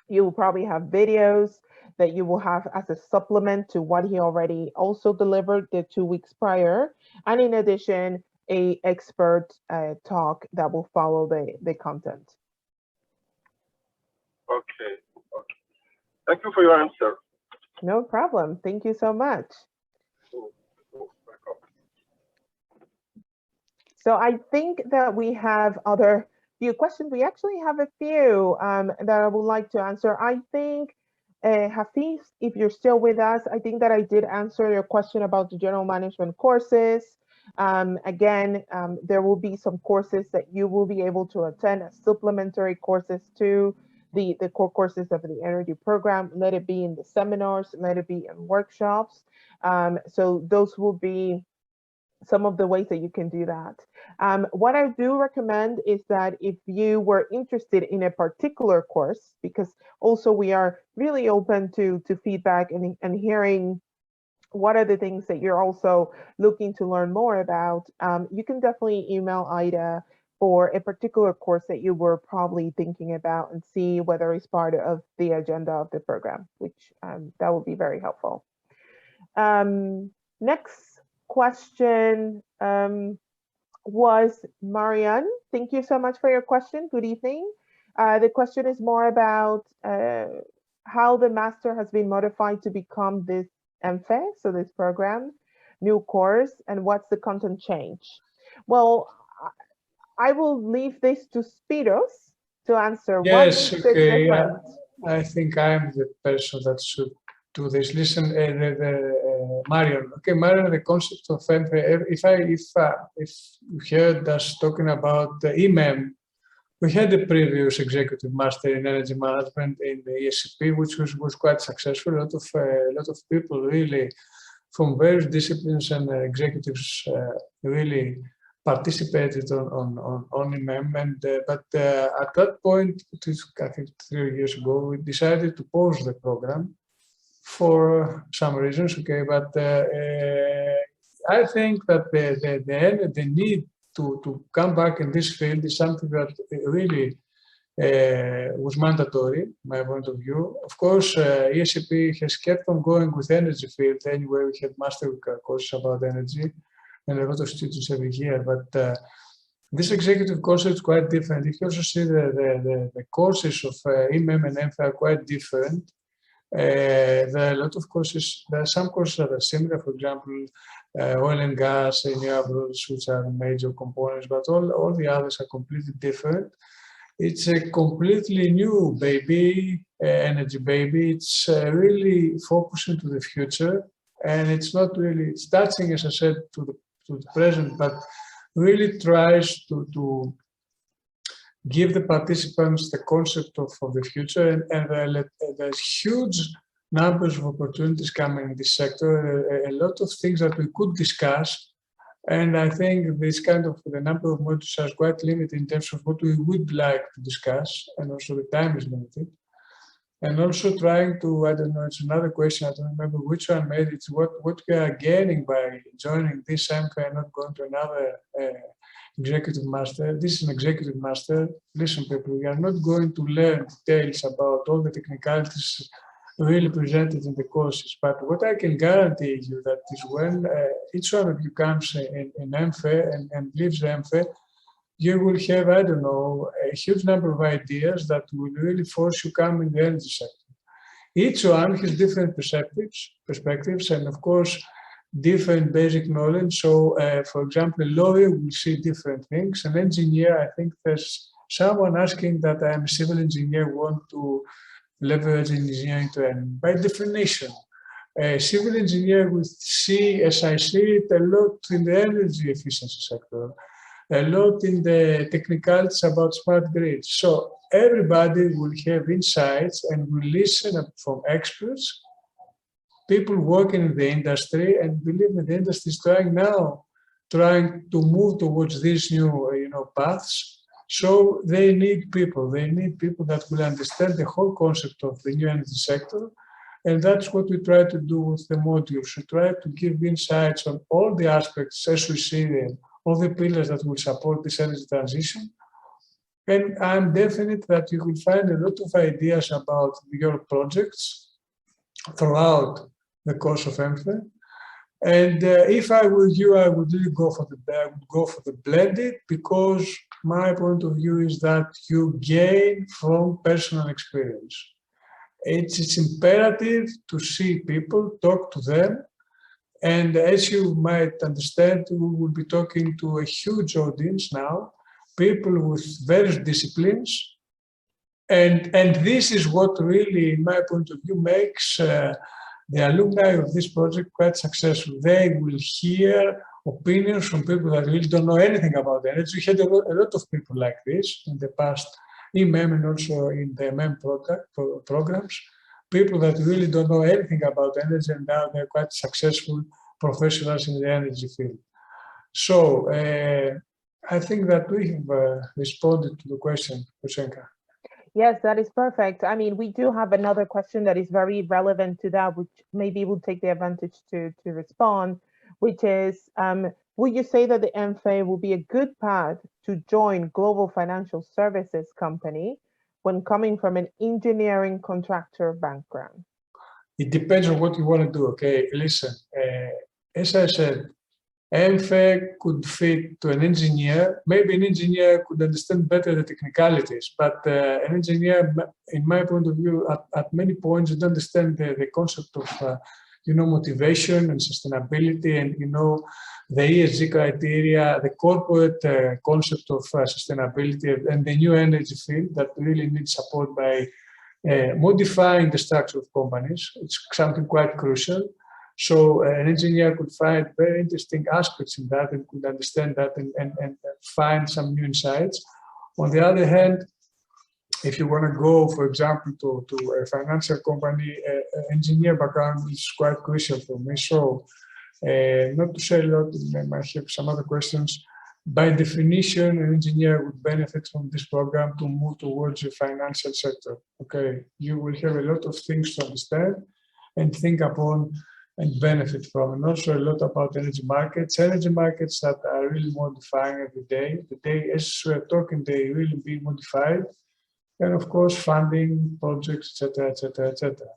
You will probably have videos that you will have as a supplement to what he already also delivered the 2 weeks prior. And in addition, a expert talk that will follow the content. Okay. Thank you for your answer. No problem. Thank you so much. So I think that we have other few questions. We actually have a few that I would like to answer. I think, Hafiz, if you're still with us, I think that I did answer your question about the general management courses. Again, there will be some courses that you will be able to attend as supplementary courses to the core courses of the energy program. Let it be in the seminars, let it be in workshops. So those will be some of the ways that you can do that. What I do recommend is that if you were interested in a particular course, because also we are really open to feedback and hearing what are the things that you're also looking to learn more about, you can definitely email Ida for a particular course that you were probably thinking about and see whether it's part of the agenda of the program, which that would be very helpful. Next question was Marianne. Thank you so much for your question. Good evening. The question is more about how the master has been modified to become this MFE, so this program, new course, and what's the content change? Well, I will leave this to Spiros to answer. Yes, what okay. I think I'm the person that should do this. Listen, Marion. Okay, Marion, the concept of MFE, if you heard us talking about the EMEM, we had a previous executive master in energy management in the ESCP, which was quite successful. A lot of people really from various disciplines and executives really participated on EMEM. And but at that point, it is, I think 3 years ago, we decided to pause the program for some reasons. Okay, but I think that the need to come back in this field is something that really was mandatory, my point of view. Of course, ESCP has kept on going with energy field. Anyway, we had master courses about energy and a lot of students every year. But this executive course is quite different. You can also see the courses of EMEM and MFE are quite different. There are a lot of courses. There are some courses that are similar, for example, oil and gas, renewables, which are major components, but all the others are completely different. It's a completely new baby, energy baby. It's really focusing to the future, and it's not really, it's touching, as I said, to the present, but really tries to give the participants the concept of the future, and there's huge numbers of opportunities coming in this sector, a lot of things that we could discuss, and I think this kind of, the number of modules are quite limited in terms of what we would like to discuss, and also the time is limited. And also trying to, I don't know, it's another question, I don't remember which one made it, it's what we are gaining by joining this MFE and not going to another executive master. This is an executive master. Listen, people, we are not going to learn details about all the technicalities really presented in the courses. But what I can guarantee you that is when each one of you comes in MFE and leaves MFE, you will have, I don't know, a huge number of ideas that will really force you to come in the energy sector. Each one has different perspectives, and of course, different basic knowledge. So, for example, a lawyer will see different things. An engineer, I think there's someone asking that I'm a civil engineer, want to leverage engineering training. By definition, a civil engineer will see, as I see it, a lot in the energy efficiency sector, a lot in the technicalities about smart grids. So everybody will have insights and will listen from experts, people working in the industry, and believe me, the industry is trying to move towards these new paths. So they need people that will understand the whole concept of the new energy sector. And that's what we try to do with the modules. We try to give insights on all the aspects as we see them, all the pillars that will support this energy transition. And I'm definite that you will find a lot of ideas about your projects throughout the course of MFE. And if I were you, I would really go for the blended, because my point of view is that you gain from personal experience. It's imperative to see people, talk to them. And as you might understand, we will be talking to a huge audience now, people with various disciplines. And this is what really, in my point of view, makes the alumni of this project quite successful. They will hear opinions from people that really don't know anything about energy. We had a lot of people like this in the past, in MEM and also in the MEM programs. People that really don't know anything about energy, and now they're quite successful professionals in the energy field. So I think that we have responded to the question, Kusenka. Yes, that is perfect. I mean, we do have another question that is very relevant to that, which maybe we'll take the advantage to respond, which is, would you say that the MFA will be a good path to join global financial services company when coming from an engineering contractor background? It depends on what you want to do. Okay, listen, as I said, MFA could fit to an engineer. Maybe an engineer could understand better the technicalities, but an engineer, in my point of view, at many points, would understand the concept of, motivation and sustainability, and the ESG criteria, the corporate concept of sustainability, and the new energy field that really needs support by modifying the structure of companies. It's something quite crucial. So an engineer could find very interesting aspects in that and could understand that and find some new insights. On the other hand, if you want to go, for example, to a financial company, engineer background is quite crucial for me. So not to say a lot, I might have some other questions. By definition, an engineer would benefit from this program to move towards the financial sector. Okay, you will have a lot of things to understand and think upon and benefit from, and also a lot about energy markets that are really modifying every day. The day as we're talking, they really be modified, and of course, funding projects, etc., etc., etc.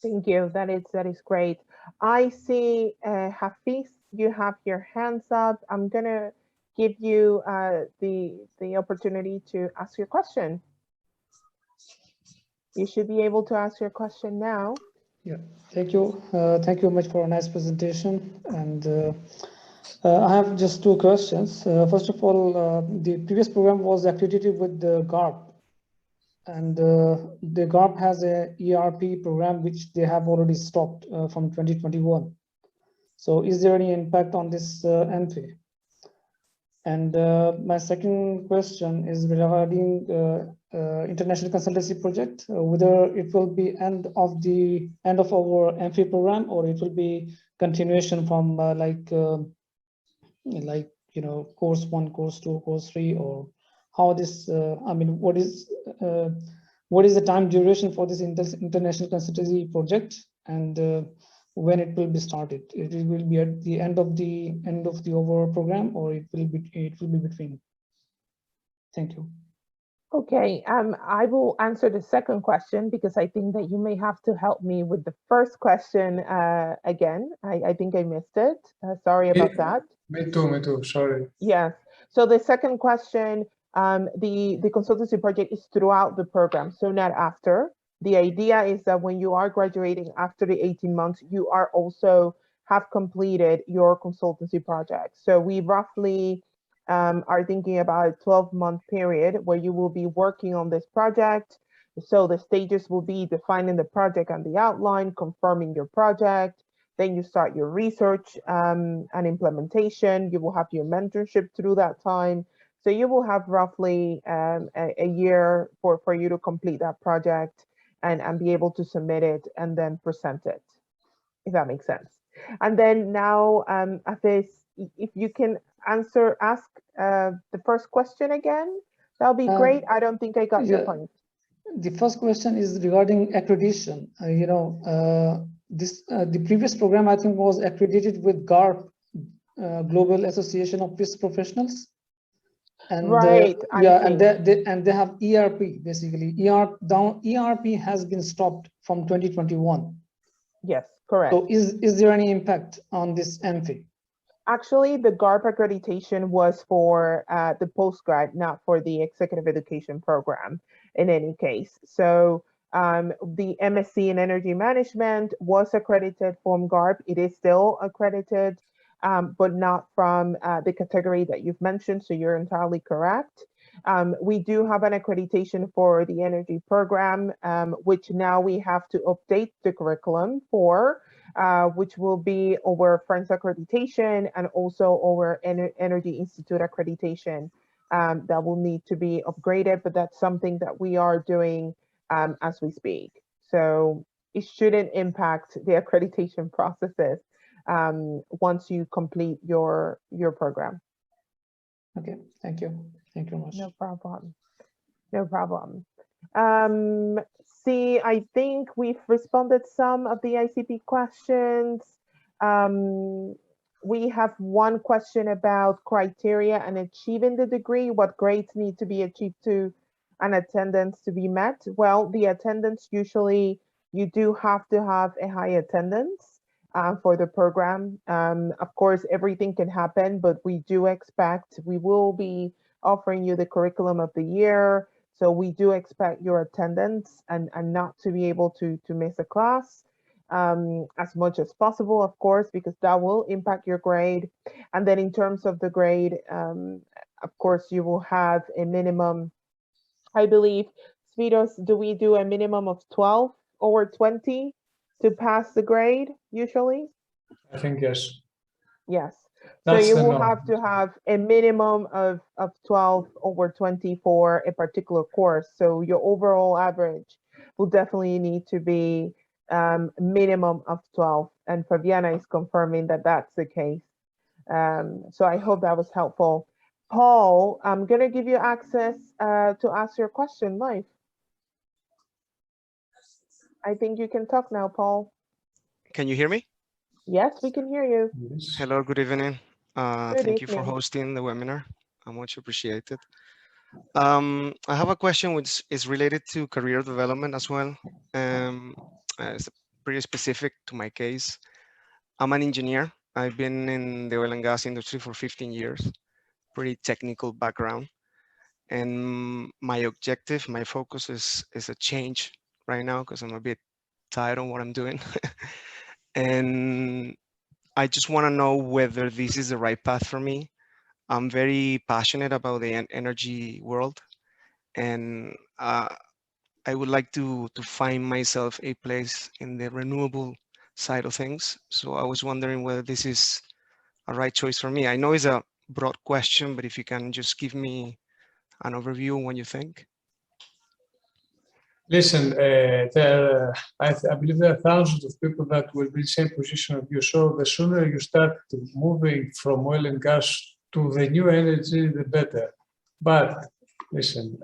Thank you. That is great. I see, Hafiz, you have your hands up. I'm gonna give you the opportunity to ask your question. You should be able to ask your question now. Yeah, thank you. Thank you very much for a nice presentation. And I have just two questions. First of all, the previous program was accredited with the GARP. And the GARP has a ERP program, which they have already stopped from 2021. So is there any impact on this MFA? And my second question is regarding international consultancy project, whether it will be end of our MFA program, or it will be continuation from course 1, course 2, course 3, or how this, what is the time duration for this international consultancy project, and when it will be started? It will be at the end of the overall program, or it will be between? Thank you. Okay, I will answer the second question because I think that you may have to help me with the first question again. I think I missed it. Sorry about that. Me too, sorry. Yes, so the second question, the consultancy project is throughout the program, so not after. The idea is that when you are graduating after the 18 months, you are also have completed your consultancy project. So we roughly are thinking about a 12-month period where you will be working on this project. So the stages will be defining the project and the outline, confirming your project. Then you start your research and implementation. You will have your mentorship through that time. So you will have roughly a year for you to complete that project and be able to submit it and then present it, if that makes sense. And then now, Hafiz, if you can ask the first question again, that'll be great. I don't think I got your point. The first question is regarding accreditation. The previous program, I think, was accredited with GARP, Global Association of Risk Professionals. And right, and they have ERP basically. ERP has been stopped from 2021. Yes, correct. So is there any impact on this MFA? Actually, the GARP accreditation was for the postgrad, not for the executive education program in any case. So the MSc in energy management was accredited from GARP. It is still accredited, but not from the category that you've mentioned. So you're entirely correct. We do have an accreditation for the energy program, which now we have to update the curriculum for, which will be over French accreditation and also over Energy Institute accreditation that will need to be upgraded, but that's something that we are doing as we speak. So it shouldn't impact the accreditation processes once you complete your program. Okay, thank you. Thank you very much. No problem. No problem. See, I think we've responded some of the ICP questions. We have one question about criteria and achieving the degree. What grades need to be achieved to and attendance to be met? Well, the attendance, usually you do have to have a high attendance for the program. Of course, everything can happen, but we do expect, we will be offering you the curriculum of the year. So we do expect your attendance and not to be able to miss a class as much as possible, of course, because that will impact your grade. And then in terms of the grade, of course, you will have a minimum, I believe, Spiros, do we do a minimum of 12 over 20 to pass the grade usually? I think yes. Yes. That's so you the will norm. have to have a minimum of 12 over 20 for a particular course. So your overall average will definitely need to be minimum of 12. And Fabiana is confirming that that's the case. So I hope that was helpful. Paul, I'm going to give you access to ask your question live. I think you can talk now, Paul. Can you hear me? Yes, we can hear you. Yes. Hello, good evening. Thank you for evening. hosting the webinar. I much appreciated. I have a question which is related to career development as well. It's pretty specific to my case. I'm an engineer. I've been in the oil and gas industry for 15 years, pretty technical background. And my objective, my focus is a change right now because I'm a bit tired on what I'm doing. And I just want to know whether this is the right path for me. I'm very passionate about the energy world, and I would like to find myself a place in the renewable side of things. So I was wondering whether this is a right choice for me. I know it's a broad question, but if you can just give me an overview on what you think. Listen, I believe there are thousands of people that will be in the same position of you. So the sooner you start moving from oil and gas to the new energy, the better. But listen,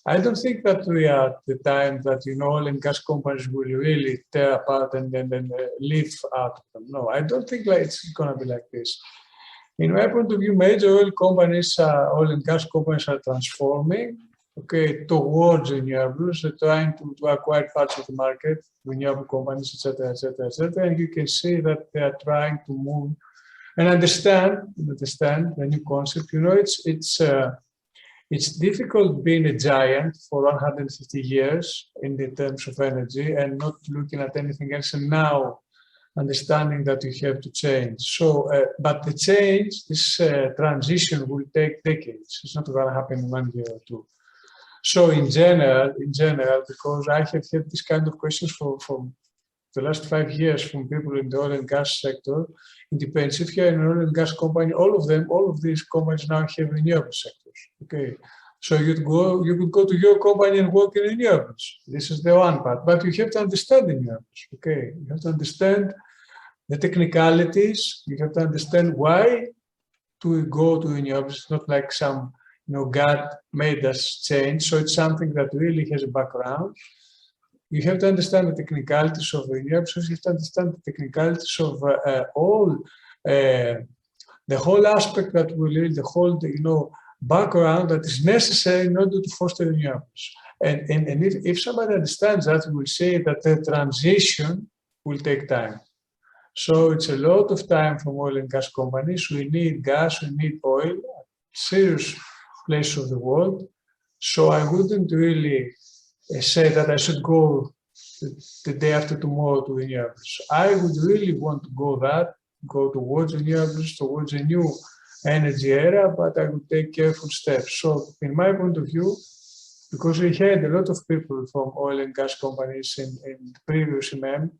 I don't think that we are at the time that, you know, oil and gas companies will really tear apart and then leave out of them. No, I don't think like it's going to be like this. In my point of view, major oil companies, oil and gas companies are transforming, okay, towards renewables. They're trying to acquire parts of the market, renewable companies, etc., etc., etc. And you can see that they are trying to move and understand the new concept. You know, it's difficult being a giant for 150 years in the terms of energy and not looking at anything else. And now understanding that you have to change. So, but the change, this transition will take decades. It's not going to happen in 1 year or two. So in general, because I have had this kind of questions for the last 5 years from people in the oil and gas sector, it depends. If you're in an oil and gas company, all of these companies now have renewable sectors. Okay, so you could go to your company and work in renewables. This is the one part, but you have to understand renewables. Okay, you have to understand the technicalities. You have to understand why to go to renewables. It's not like some, you know, God made us change. So it's something that really has a background. You have to understand the technicalities of renewables. You have to understand the technicalities of the whole aspect that will lead the whole, you know, background that is necessary in order to foster renewables. And if somebody understands that, we will say that the transition will take time. So it's a lot of time from oil and gas companies. We need gas, we need oil, serious place of the world. So I wouldn't really say that I should go the day after tomorrow to renewables. I would really want to go towards renewables, towards a new energy era, but I would take careful steps. So in my point of view, because we had a lot of people from oil and gas companies in the previous MM,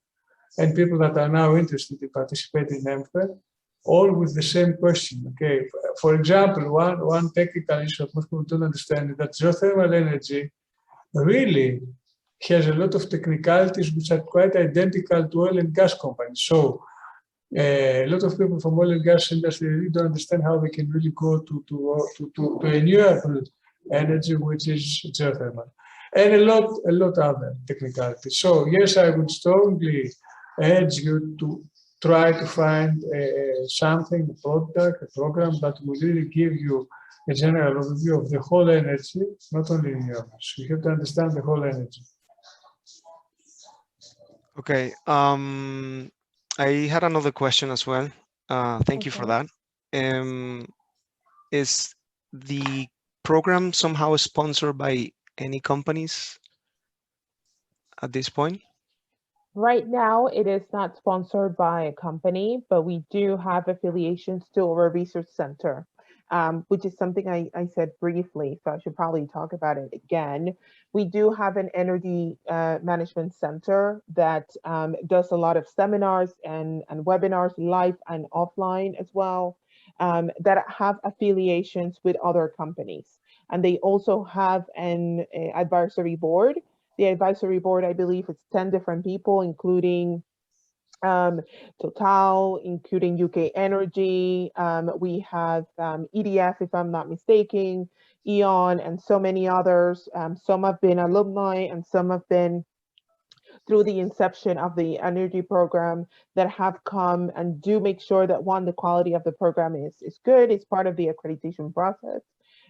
and people that are now interested in participating in EMFE, all with the same question. Okay, for example, one technical issue that most people don't understand is that geothermal energy really has a lot of technicalities which are quite identical to oil and gas companies. So a lot of people from oil and gas industry really don't understand how they can really go to renewable energy, which is geothermal, and a lot other technicalities. So yes, I would strongly urge you to try to find something, a product, a program that will really give you a general overview of the whole energy, not only renewables. You have to understand the whole energy. Okay. I had another question as well. Thank you for that. Is the program somehow sponsored by any companies at this point? Right now, it is not sponsored by a company, but we do have affiliations to our research center, which is something I said briefly, so I should probably talk about it again. We do have an energy management center that does a lot of seminars and webinars, live and offline as well, that have affiliations with other companies. And they also have an advisory board. The advisory board, I believe it's 10 different people, including Total, including UK Energy. We have EDF, if I'm not mistaken, E.ON, and so many others. Some have been alumni and some have been through the inception of the energy program that have come and do make sure that one, the quality of the program is good. It's part of the accreditation process.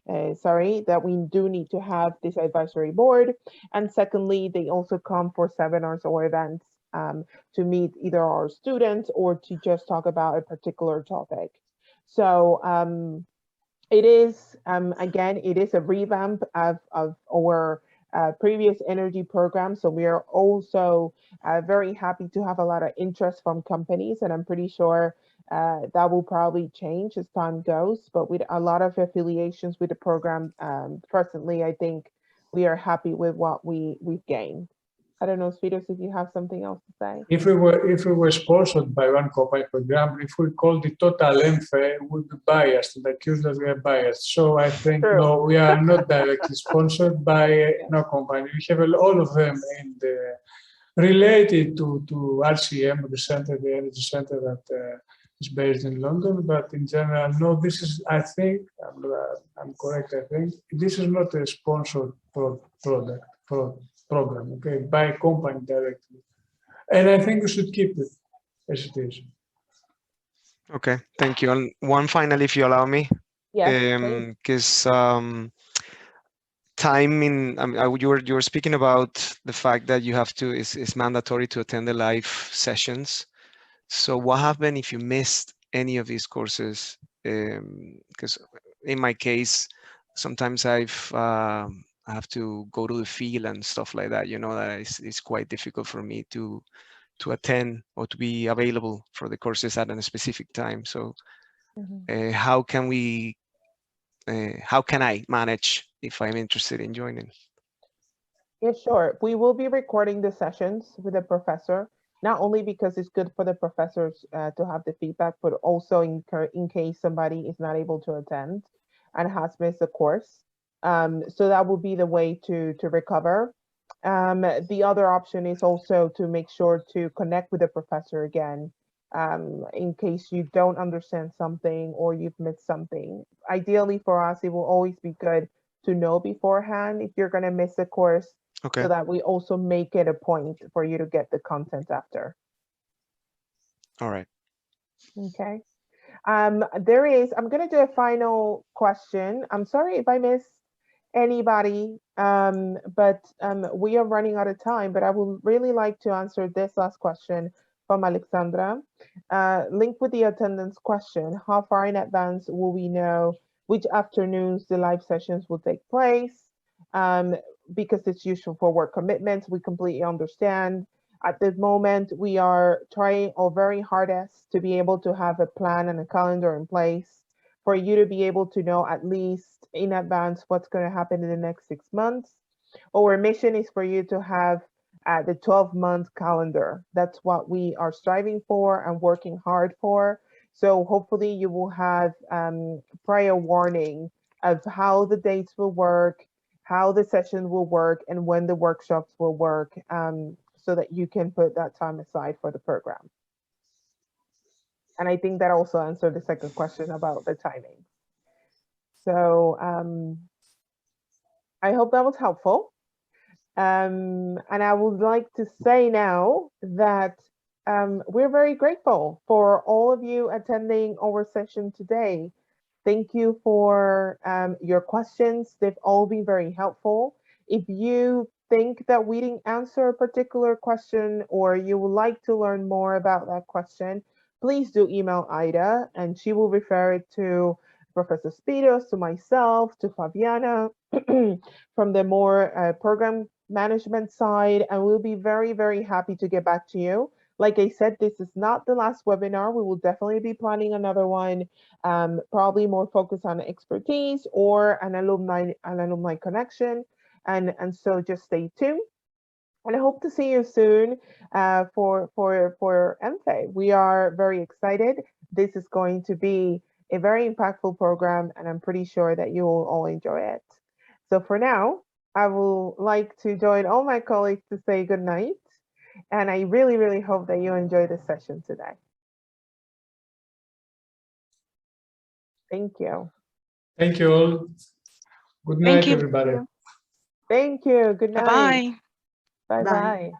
That we do need to have this advisory board. And secondly, they also come for seminars or events to meet either our students or to just talk about a particular topic. So it is, again, it is a revamp of our previous energy program. So we are also very happy to have a lot of interest from companies, and I'm pretty sure that will probably change as time goes, but with a lot of affiliations with the program, presently, I think we are happy with what we've gained. I don't know, Spiros, if you have something else to say. If we were sponsored by one company, for example, if we called it Total Enfe, we would be biased and accused that we are biased. So I think no, we are not directly sponsored by no company. We have all of them in the related to RCM, the center, the energy center that is based in London, but in general, no, this is, I think, I'm correct, I think, this is not a sponsored program, okay, by a company directly. And I think we should keep it as it is. Okay, thank you. And one final, if you allow me. Yes, because timing, you were speaking about the fact that you have to, it's mandatory to attend the live sessions. So what happened if you missed any of these courses? Because in my case, sometimes I have to go to the field and stuff like that. You know, that it's quite difficult for me to attend or to be available for the courses at a specific time. So how can I manage if I'm interested in joining? Yeah, sure. We will be recording the sessions with the professor, not only because it's good for the professors to have the feedback, but also in case somebody is not able to attend and has missed the course. So that will be the way to recover. The other option is also to make sure to connect with the professor again, in case you don't understand something or you've missed something. Ideally for us, it will always be good to know beforehand if you're going to miss a course, okay, so that we also make it a point for you to get the content after. All right. Okay. I'm going to do a final question. I'm sorry if I missed anybody, but we are running out of time, but I would really like to answer this last question from Alexandra. Linked with the attendance question, how far in advance will we know which afternoons the live sessions will take place? Because it's useful for work commitments, we completely understand. At the moment, we are trying our very hardest to be able to have a plan and a calendar in place for you to be able to know at least in advance what's going to happen in the next 6 months. Our mission is for you to have the 12-month calendar. That's what we are striving for and working hard for. So hopefully you will have prior warning of how the dates will work, how the session will work, and when the workshops will work, so that you can put that time aside for the program. And I think that also answered the second question about the timing. So I hope that was helpful. And I would like to say now that we're very grateful for all of you attending our session today. Thank you for your questions. They've all been very helpful. If you think that we didn't answer a particular question or you would like to learn more about that question, please do email Ida and she will refer it to Professor Spiros, to myself, to Fabiana from the more program management side, and we'll be very, very happy to get back to you. Like I said, this is not the last webinar. We will definitely be planning another one, probably more focused on expertise or an alumni connection. And so just stay tuned. And I hope to see you soon for MFA. We are very excited. This is going to be a very impactful program, and I'm pretty sure that you will all enjoy it. So for now, I would like to join all my colleagues to say good night. And I really, really hope that you enjoy this session today. Thank you. Thank you all. Good night, you. everybody. Thank you. Good night. Bye-bye. Bye-bye.